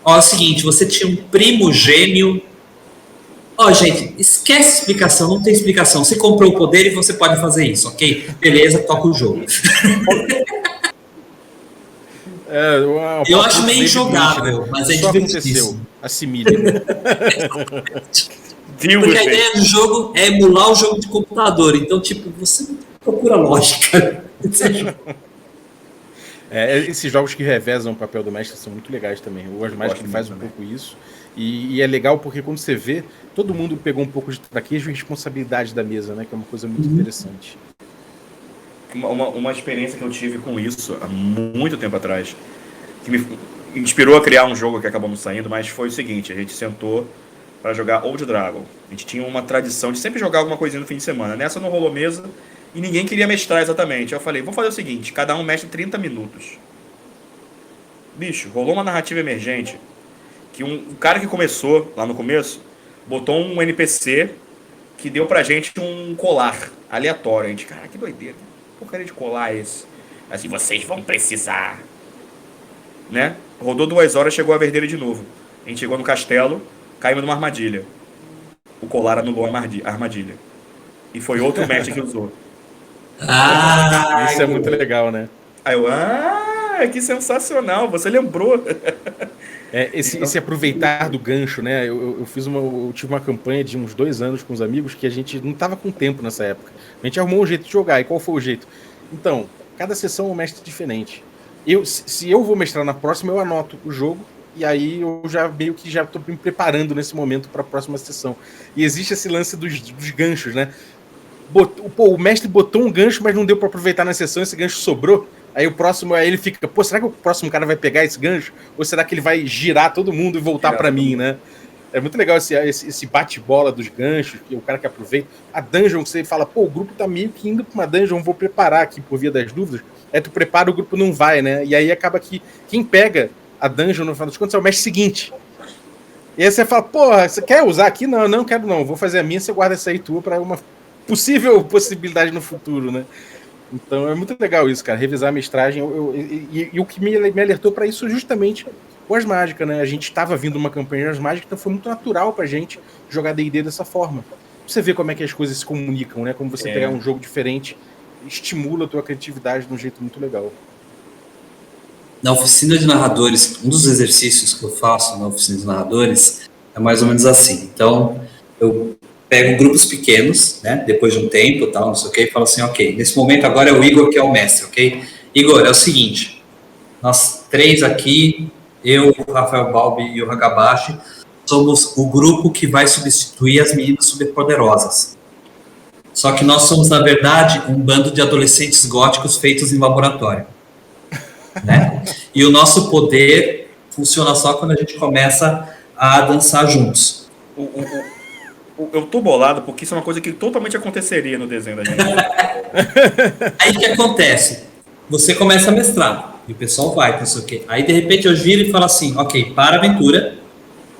É o seguinte, você tinha um primo gêmeo... gente, esquece explicação, não tem explicação. Você comprou o poder e você pode fazer isso, ok? Beleza, toca o jogo. Eu acho meio injogável, né? Mas é divertidíssimo. Assimile. Porque a ideia do jogo é emular o jogo de computador. Então, tipo, você não procura lógica. Esses jogos que revezam o papel do mestre são muito legais também. O Ars Magica faz um pouco isso. E é legal porque quando você vê, todo mundo pegou um pouco de traquejo e responsabilidade da mesa, né? Que é uma coisa muito interessante. Uma experiência que eu tive com isso há muito tempo atrás, que me inspirou a criar um jogo que acabamos saindo, mas foi o seguinte, a gente sentou para jogar Old Dragon. A gente tinha uma tradição de sempre jogar alguma coisinha no fim de semana. Nessa não rolou mesa e ninguém queria mestrar exatamente. Eu falei, vamos fazer o seguinte, cada um mestre 30 minutos. Bicho, rolou uma narrativa emergente que um cara que começou lá no começo botou um NPC que deu pra gente um colar aleatório. A gente, cara, que doideira. Que porcaria de colar é esse? Assim, vocês vão precisar. Né? Rodou 2 horas, chegou a verdeira de novo. A gente chegou no castelo, caímos numa armadilha. O colar anulou a armadilha. E foi outro mestre que usou. Isso é muito legal, né? Aí eu, que sensacional, você lembrou. Esse aproveitar do gancho, né? Eu tive uma campanha de uns 2 anos com os amigos que a gente não tava com tempo nessa época. A gente arrumou um jeito de jogar. E qual foi o jeito? Então, cada sessão é um mestre diferente. Se eu vou mestrar na próxima, eu anoto o jogo. E aí eu já meio que já tô me preparando nesse momento para a próxima sessão. E existe esse lance dos ganchos, né? O mestre botou um gancho, mas não deu para aproveitar na sessão, esse gancho sobrou. Aí o próximo, aí ele fica, pô, será que o próximo cara vai pegar esse gancho? Ou será que ele vai girar todo mundo e voltar para mim, né? É muito legal esse bate-bola dos ganchos, que o cara que aproveita. A dungeon, que você fala, pô, o grupo tá meio que indo pra uma dungeon, vou preparar aqui por via das dúvidas. Aí tu prepara, o grupo não vai, né? E aí acaba que quem pega a dungeon, no final dos contos, é o mestre seguinte. E aí você fala, porra, você quer usar aqui? Não, não quero não. Vou fazer a minha, você guarda essa aí tua pra uma possível possibilidade no futuro, né? Então é muito legal isso, cara, revisar a mestragem. E o que me alertou para isso justamente com as mágicas, né? A gente estava vindo uma campanha das mágicas, então foi muito natural pra gente jogar D&D dessa forma. Você vê como é que as coisas se comunicam, né? Como você pegar um jogo diferente, estimula a tua criatividade de um jeito muito legal. Na oficina de narradores, um dos exercícios que eu faço na oficina de narradores é mais ou menos assim. Então, eu pego grupos pequenos, né, depois de um tempo, tal, não sei o que, e falo assim, ok, nesse momento agora é o Igor que é o mestre, ok? Igor, é o seguinte, nós 3 aqui, eu, o Rafael Balbi e o Hagabashi, somos o grupo que vai substituir as meninas superpoderosas. Só que nós somos, na verdade, um bando de adolescentes góticos feitos em laboratório. Né? E o nosso poder funciona só quando a gente começa a dançar juntos. Eu tô bolado porque isso é uma coisa que totalmente aconteceria no desenho da gente. Aí o que acontece? Você começa a mestrar e o pessoal vai, não sei o quê. Aí de repente eu giro e falo assim, ok, para a aventura,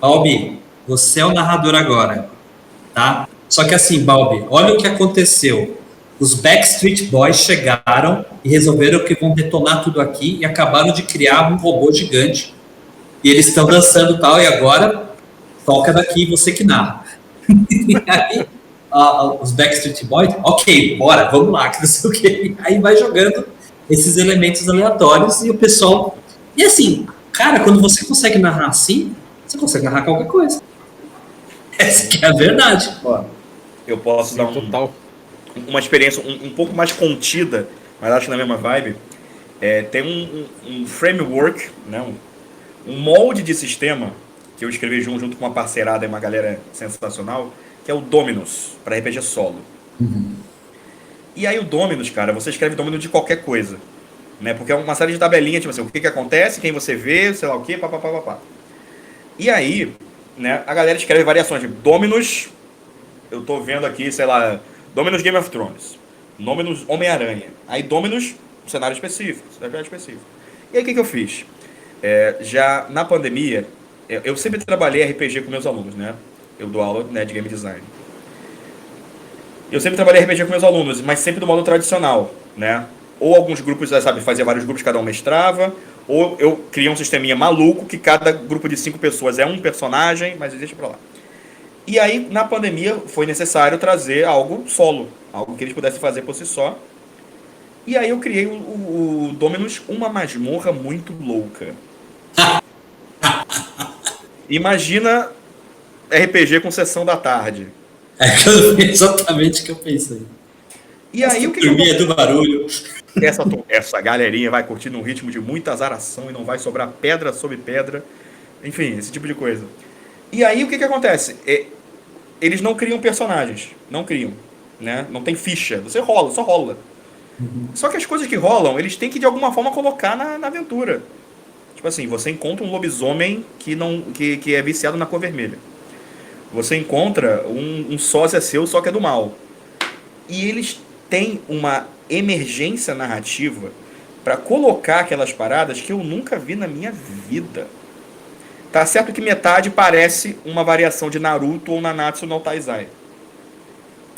Balbi, você é o narrador agora, tá? Só que assim, Balbi, olha o que aconteceu. Os Backstreet Boys chegaram e resolveram que vão detonar tudo aqui e acabaram de criar um robô gigante. E eles estão dançando e tal, e agora toca daqui você que narra. E aí, os Backstreet Boys, ok, bora, vamos lá, que não sei o quê. Aí vai jogando esses elementos aleatórios e o pessoal... E assim, cara, quando você consegue narrar assim, você consegue narrar qualquer coisa. Essa que é a verdade. Ó, eu posso dar uma experiência um pouco mais contida, mas acho que na mesma vibe. Tem um framework, né, um molde de sistema que eu escrevi junto com uma parceirada e uma galera sensacional, que é o Dominus, para RPG solo. Uhum. E aí o Dominus, cara, você escreve Dominus de qualquer coisa, né? Porque é uma série de tabelinhas, tipo assim, o que acontece, quem você vê, sei lá o que, papapá. E aí, né, a galera escreve variações de Dominus, eu tô vendo aqui, sei lá, Dominus Game of Thrones, Dominus Homem-Aranha, aí Dominus cenário específico. E aí o que eu fiz? Já na pandemia, eu sempre trabalhei RPG com meus alunos, né? Eu dou aula, né, de game design. Eu sempre trabalhei RPG com meus alunos, mas sempre do modo tradicional, né? Ou alguns grupos, sabe, fazia vários grupos, cada um mestrava, ou eu criei um sisteminha maluco que cada grupo de 5 pessoas é um personagem, mas deixa pra lá. E aí, na pandemia, foi necessário trazer algo solo, algo que eles pudessem fazer por si só. E aí eu criei o Dominus, uma masmorra muito louca. Imagina RPG com sessão da tarde. Exatamente o que eu pensei. E aí o que turminha do barulho. Essa galerinha vai curtir num ritmo de muita azaração e não vai sobrar pedra sobre pedra. Enfim, esse tipo de coisa. E aí o que acontece? Eles não criam personagens. Não criam. Né? Não tem ficha. Você rola, só rola. Uhum. Só que as coisas que rolam, eles têm que de alguma forma colocar na aventura. Tipo assim, você encontra um lobisomem que é viciado na cor vermelha. Você encontra um sósia seu, só que é do mal. E eles têm uma emergência narrativa para colocar aquelas paradas que eu nunca vi na minha vida. Tá certo que metade parece uma variação de Naruto ou Nanatsu no Taizai.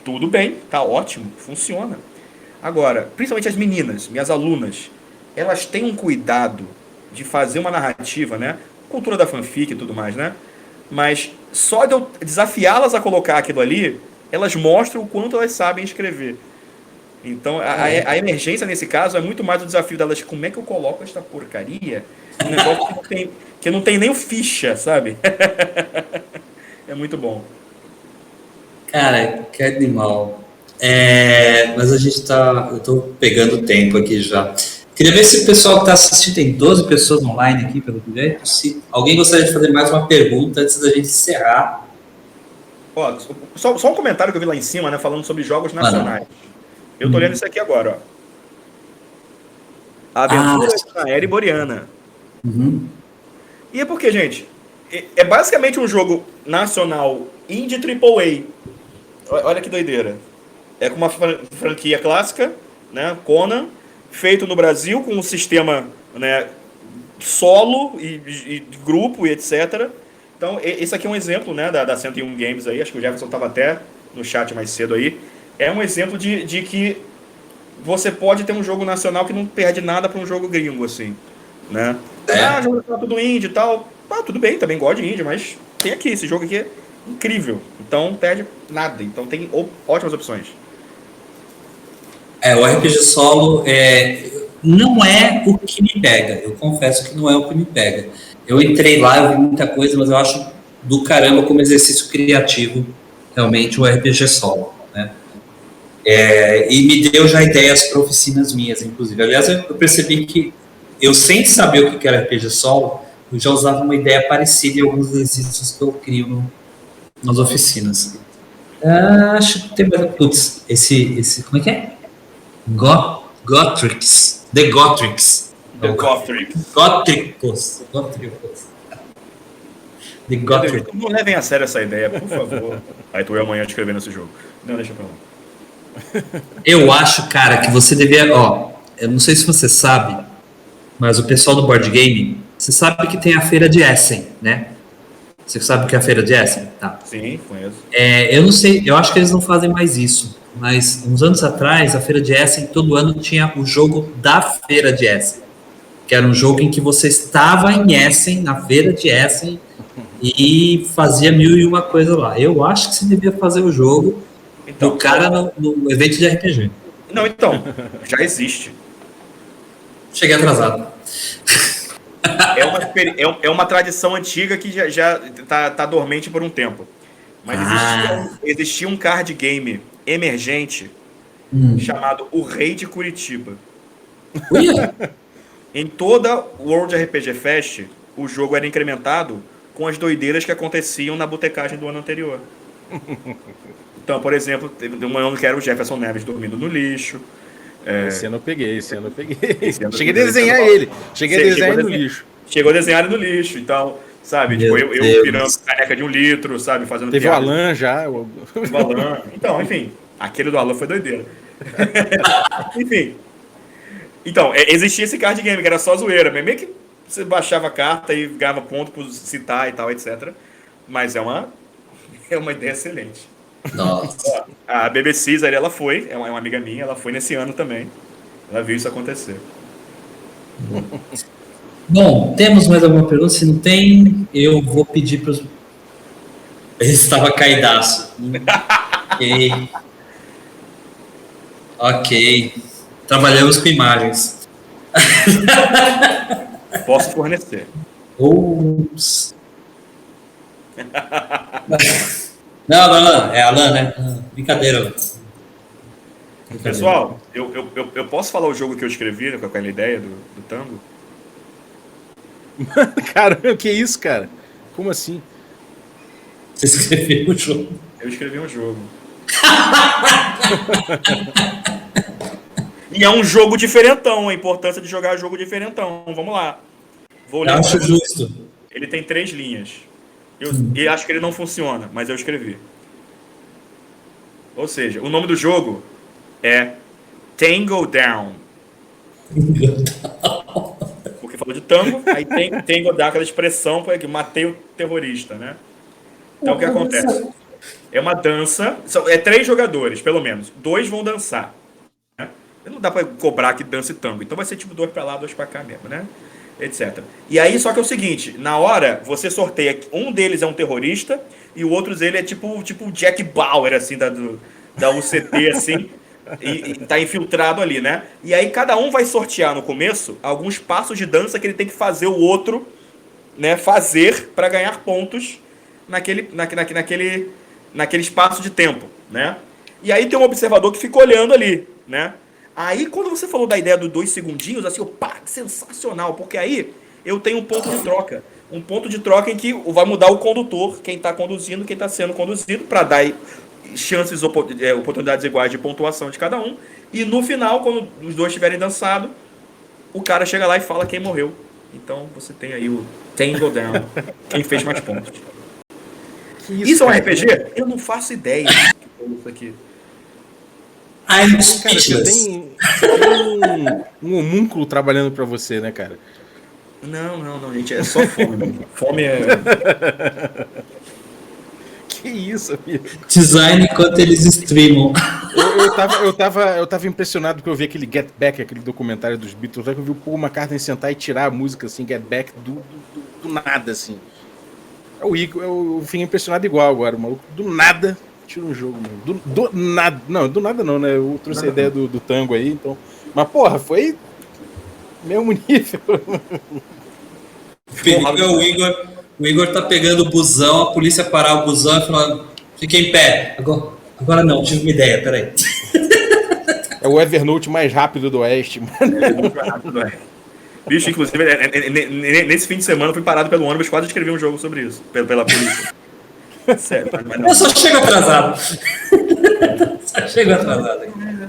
Tudo bem, tá ótimo, funciona. Agora, principalmente as meninas, minhas alunas, elas têm um cuidado de fazer uma narrativa, né? Cultura da fanfic e tudo mais, né? Mas só de eu desafiá-las a colocar aquilo ali, elas mostram o quanto elas sabem escrever. Então, a emergência nesse caso é muito mais o desafio delas. Como é que eu coloco esta porcaria? Um negócio que não tem nem ficha, sabe? É muito bom. Cara, que animal. Mas a gente tá. Eu tô pegando tempo aqui já. Queria ver se o pessoal que tá assistindo, tem 12 pessoas online aqui, pelo jeito. Se alguém gostaria de fazer mais uma pergunta antes da gente encerrar. Ó, só um comentário que eu vi lá em cima, né? Falando sobre jogos nacionais. Eu tô lendo isso aqui agora, ó. A Aventura de Naeri Boriana. Uhum. E é porque, gente, é basicamente um jogo nacional indie AAA. Olha que doideira. É com uma franquia clássica, né? Conan, feito no Brasil com um sistema, né, solo e grupo e etc. Então, esse aqui é um exemplo, né, da 101 Games aí. Acho que o Jefferson estava até no chat mais cedo aí. É um exemplo de que você pode ter um jogo nacional que não perde nada para um jogo gringo, assim, né? Jogo nacional tudo indie e tal. Tudo bem, também gosto de indie, mas tem aqui, esse jogo aqui é incrível. Então, não perde nada. Então, tem ótimas opções. O RPG solo não é o que me pega. Eu confesso que não é o que me pega. Eu entrei lá, eu vi muita coisa, mas eu acho do caramba como exercício criativo realmente o RPG solo, né? E me deu já ideias para oficinas minhas, inclusive. Aliás, eu percebi que eu, sem saber o que era RPG solo, eu já usava uma ideia parecida em alguns exercícios que eu crio nas oficinas. Acho que tem mais... Putz, esse como é que é? Gotrix. The Gotrix. The Gotrix. Gotricos. The Gotrix. Não levem a sério essa ideia, por favor. Aí tu e amanhã escrevendo esse jogo. Não, deixa pra lá. Eu acho, cara, que você devia... eu não sei se você sabe, mas o pessoal do board game, você sabe que tem a feira de Essen, né? Você sabe o que é a feira de Essen? Tá. Sim, conheço. Eu não sei, eu acho que eles não fazem mais isso, mas uns anos atrás, a feira de Essen, todo ano tinha o jogo da feira de Essen, que era um jogo em que você estava em Essen, na feira de Essen, e fazia 1001 coisa lá. Eu acho que você devia fazer o jogo do cara no evento de RPG. Não, então, já existe. Cheguei atrasado. É uma tradição antiga que já tá dormente por um tempo. Mas existia um card game emergente chamado O Rei de Curitiba. Em toda World RPG Fest, o jogo era incrementado com as doideiras que aconteciam na botecagem do ano anterior. Então, por exemplo, teve um ano que era o Jefferson Neves dormindo no lixo. Esse ano eu peguei. Cheguei a desenhar ele. Cheguei a desenhar ele no lixo. Chegou a desenhar ele no lixo. Então, sabe, tipo, eu virando caneca de 1 litro, sabe, fazendo Teve piada. O Alan já. Teve o Alan. Então, enfim, aquele do Alan foi doideira. Enfim. Então, existia esse card game, que era só zoeira. Meio que você baixava a carta e ganhava ponto por citar e tal, etc. Mas é uma ideia excelente. Nossa. A Bebê Cisa, ela foi, é uma amiga minha, ela foi nesse ano também. Ela viu isso acontecer. Bom, temos mais alguma pergunta? Se não tem, eu vou pedir para os... Ele estava caidaço. Ok. Trabalhamos com imagens. Posso fornecer. Ops. Não. É Alan, né? Brincadeira. Pessoal, eu posso falar o jogo que eu escrevi com aquela ideia do tango? Cara, o que é isso, cara? Como assim? Você escreveu o jogo? Eu escrevi um jogo. E é um jogo diferentão, a importância de jogar jogo diferentão. Vamos lá. Vou ler. Acho justo. Ele tem 3 linhas. E acho que ele não funciona, mas eu escrevi. Ou seja, o nome do jogo é Tango Down. Porque falou de tango, aí Tango Down, aquela expressão que matei o terrorista, né? Então o que acontece? É uma dança, é 3 jogadores, pelo menos. 2 vão dançar. Né? Não dá pra cobrar que dance tango. Então vai ser tipo 2 pra lá, 2 pra cá mesmo, né? Etc. E aí, só que é o seguinte, na hora, você sorteia, um deles é um terrorista, e o outro dele é tipo Jack Bauer, assim, da UCT, assim, E tá infiltrado ali, né? E aí cada um vai sortear no começo alguns passos de dança que ele tem que fazer o outro, né, fazer para ganhar pontos naquele espaço de tempo, né? E aí tem um observador que fica olhando ali, né? Aí quando você falou da ideia dos 2 segundinhos, assim, pá, sensacional, porque aí eu tenho um ponto de troca. Um ponto de troca em que vai mudar o condutor, quem está conduzindo, quem está sendo conduzido, para dar chances, oportunidades iguais de pontuação de cada um. E no final, quando os dois tiverem dançado, o cara chega lá e fala quem morreu. Então você tem aí o Tango Down, quem fez mais pontos. Isso é um RPG? Eu não faço ideia disso aqui. I'm Cara, speechless. você tem um homúnculo trabalhando pra você, né, cara? Não, gente, é só fome mesmo. Fome é... Que isso, amigo? Design enquanto eles streamam. Eu tava impressionado porque eu vi aquele Get Back, aquele documentário dos Beatles, que eu vi o Paul McCartney sentar e tirar a música, assim, Get Back, do nada, assim. Eu fiquei impressionado igual agora, o maluco, do nada, tira um jogo, mano. Do nada. Não, do nada não, né? Eu trouxe a ideia do tango aí, então... Mas, porra, foi... mesmo nível. O perigo é o Igor tá pegando o busão, a polícia parar o busão e falar: fiquei em pé. Agora não, tive uma ideia, peraí. É o Evernote mais rápido do Oeste, mano. Bicho, inclusive, nesse fim de semana eu fui parado pelo ônibus, quase escrevi um jogo sobre isso, pela polícia. Sério, mas não. Eu só chego atrasado. Só chego atrasado.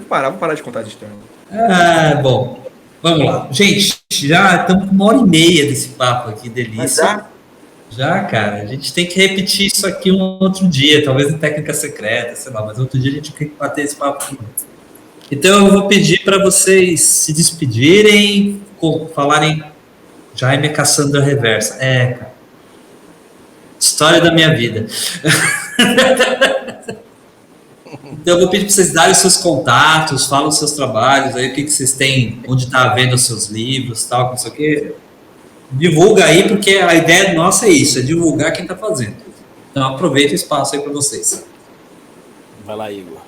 Vou parar de contar de história. Bom, vamos lá. Gente, já estamos com 1h30 desse papo aqui, delícia. Já, cara, a gente tem que repetir isso aqui um outro dia, talvez em técnica secreta, sei lá, mas outro dia a gente tem que bater esse papo aqui. Então eu vou pedir para vocês se despedirem, falarem Jaime é Cassandra Reversa. Cara. História da minha vida. Então eu vou pedir para vocês darem os seus contatos, falam os seus trabalhos, aí o que vocês têm, onde está vendo os seus livros, tal, não sei o quê. Divulga aí, porque a ideia nossa é isso, é divulgar quem está fazendo. Então aproveita o espaço aí para vocês. Vai lá, Igor.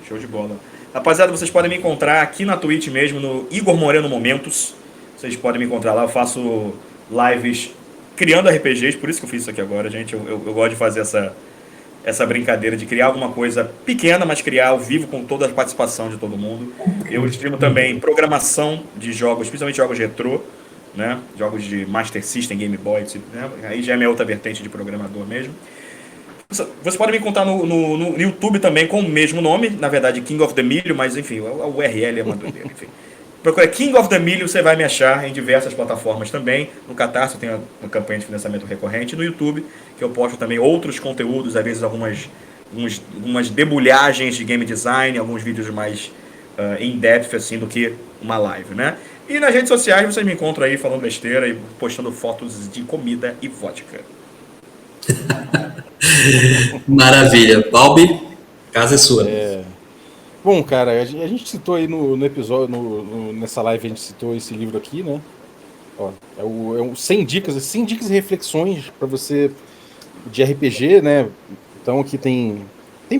Show de bola. Rapaziada, vocês podem me encontrar aqui na Twitch mesmo, no Igor Moreno Momentos. Vocês podem me encontrar lá, eu faço lives criando RPGs, por isso que eu fiz isso aqui agora, gente. Eu gosto de fazer essa brincadeira de criar alguma coisa pequena, mas criar ao vivo com toda a participação de todo mundo. Eu streamo também programação de jogos, principalmente jogos retrô, né? Jogos de Master System, Game Boy, né? Aí já é minha outra vertente de programador mesmo. Você pode me encontrar no YouTube também com o mesmo nome, na verdade King of the Milho, mas enfim, a URL é uma doideira, enfim. Procura King of the Milho, você vai me achar em diversas plataformas também. No Catarse eu tenho uma campanha de financiamento recorrente. No YouTube, que eu posto também outros conteúdos, às vezes algumas debulhagens de game design, alguns vídeos mais in-depth assim, do que uma live, né? E nas redes sociais vocês me encontram aí falando besteira e postando fotos de comida e vodka. Maravilha. Balbi, casa é sua. Bom, cara, a gente citou aí no episódio, nessa live a gente citou esse livro aqui, né? Ó, é o 100 dicas e reflexões para você de RPG, né? Então aqui tem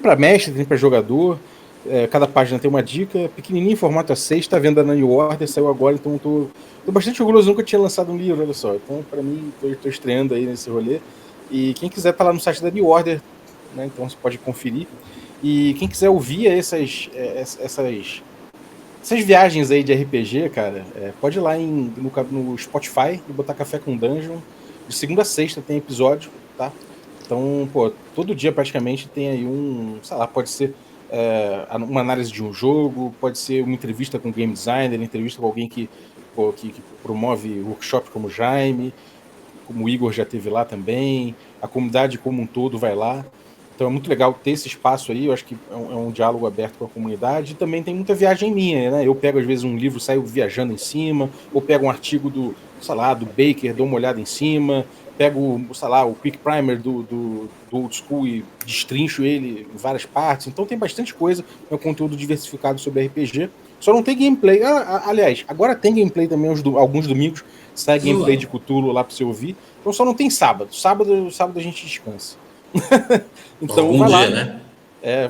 para mestre, tem para jogador, cada página tem uma dica, pequenininho, formato A6, tá vendo a New Order, saiu agora, então tô bastante orgulhoso, nunca tinha lançado um livro, olha só. Então, para mim, tô estreando aí nesse rolê. E quem quiser tá lá no site da New Order, né? Então você pode conferir. E quem quiser ouvir essas viagens aí de RPG, cara, pode ir lá no Spotify e botar Café com Dungeon. De segunda a sexta tem episódio, tá? Então, pô, todo dia praticamente tem aí sei lá, pode ser uma análise de um jogo, pode ser uma entrevista com um game designer, entrevista com alguém que promove workshop como o Jaime, como o Igor já teve lá também, a comunidade como um todo vai lá. Então é muito legal ter esse espaço aí, eu acho que é um diálogo aberto com a comunidade. E também tem muita viagem minha, né? Eu pego às vezes um livro, saio viajando em cima, ou pego um artigo do Baker, dou uma olhada em cima, pego, sei lá, o Quick Primer do Old School e destrincho ele em várias partes. Então tem bastante coisa, é um conteúdo diversificado sobre RPG. Só não tem gameplay. Aliás, agora tem gameplay também alguns domingos, sai gameplay de Cthulhu lá pra você ouvir. Então só não tem sábado. Sábado a gente descansa. Então vai lá, né?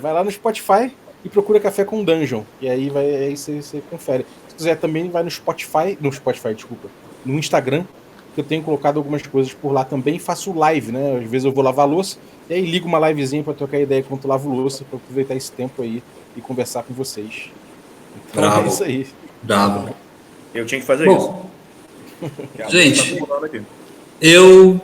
Vai lá no Spotify, e procura Café com Dungeon. E aí aí você confere. Se quiser também, vai no Spotify, desculpa, no Instagram, que eu tenho colocado algumas coisas por lá também. Faço live, né? Às vezes eu vou lavar louça, e aí ligo uma livezinha pra trocar ideia enquanto eu lavo louça, pra aproveitar esse tempo aí e conversar com vocês. Então Bravo. é isso aí. Bravo. Eu tinha que fazer Bom, isso. gente, Tá pulando aqui. eu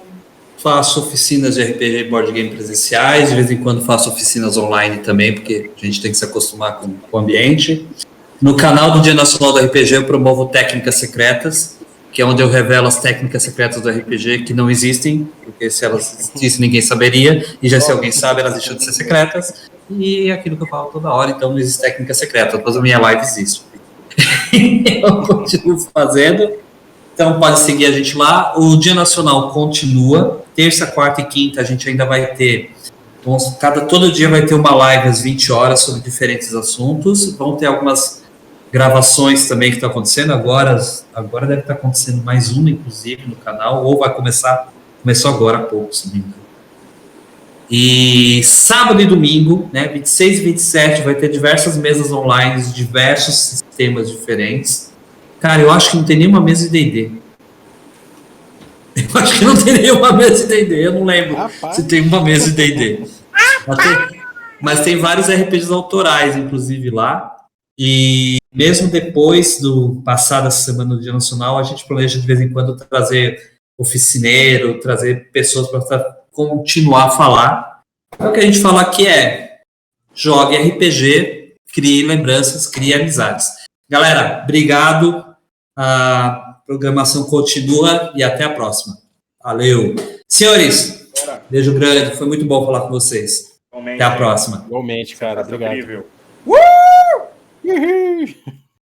faço oficinas de RPG e board game presenciais, de vez em quando faço oficinas online também, porque a gente tem que se acostumar com o ambiente. No canal do Dia Nacional do RPG eu promovo técnicas secretas, que é onde eu revelo as técnicas secretas do RPG que não existem, porque se elas existissem ninguém saberia, e já se alguém sabe elas deixam de ser secretas, e é aquilo que eu falo toda hora, então não existe técnica secreta, todas as minhas lives existe. Eu continuo fazendo, então pode seguir a gente lá. O Dia Nacional continua, terça, quarta e quinta a gente ainda vai ter, todo dia vai ter uma live às 20 horas sobre diferentes assuntos, vão ter algumas gravações também que estão acontecendo, agora deve estar acontecendo mais uma, inclusive, no canal, ou começou agora há pouco, se não me engano. E sábado e domingo, né, 26 e 27, vai ter diversas mesas online de diversos sistemas diferentes. Cara, eu acho que não tem nenhuma mesa de D&D. Eu acho que não tem nenhuma mesa de D&D, eu não lembro se tem uma mesa de D&D. Mas tem vários RPGs autorais, inclusive, lá. E mesmo depois do passar essa semana do Dia Nacional, a gente planeja de vez em quando trazer oficineiro, trazer pessoas para continuar a falar. O que a gente fala aqui é: jogue RPG, crie lembranças, crie amizades. Galera, obrigado. A programação continua e até a próxima. Valeu. Senhores, beijo grande. Foi muito bom falar com vocês. Até a próxima. Igualmente, cara. Obrigado. Incrível. Uhul!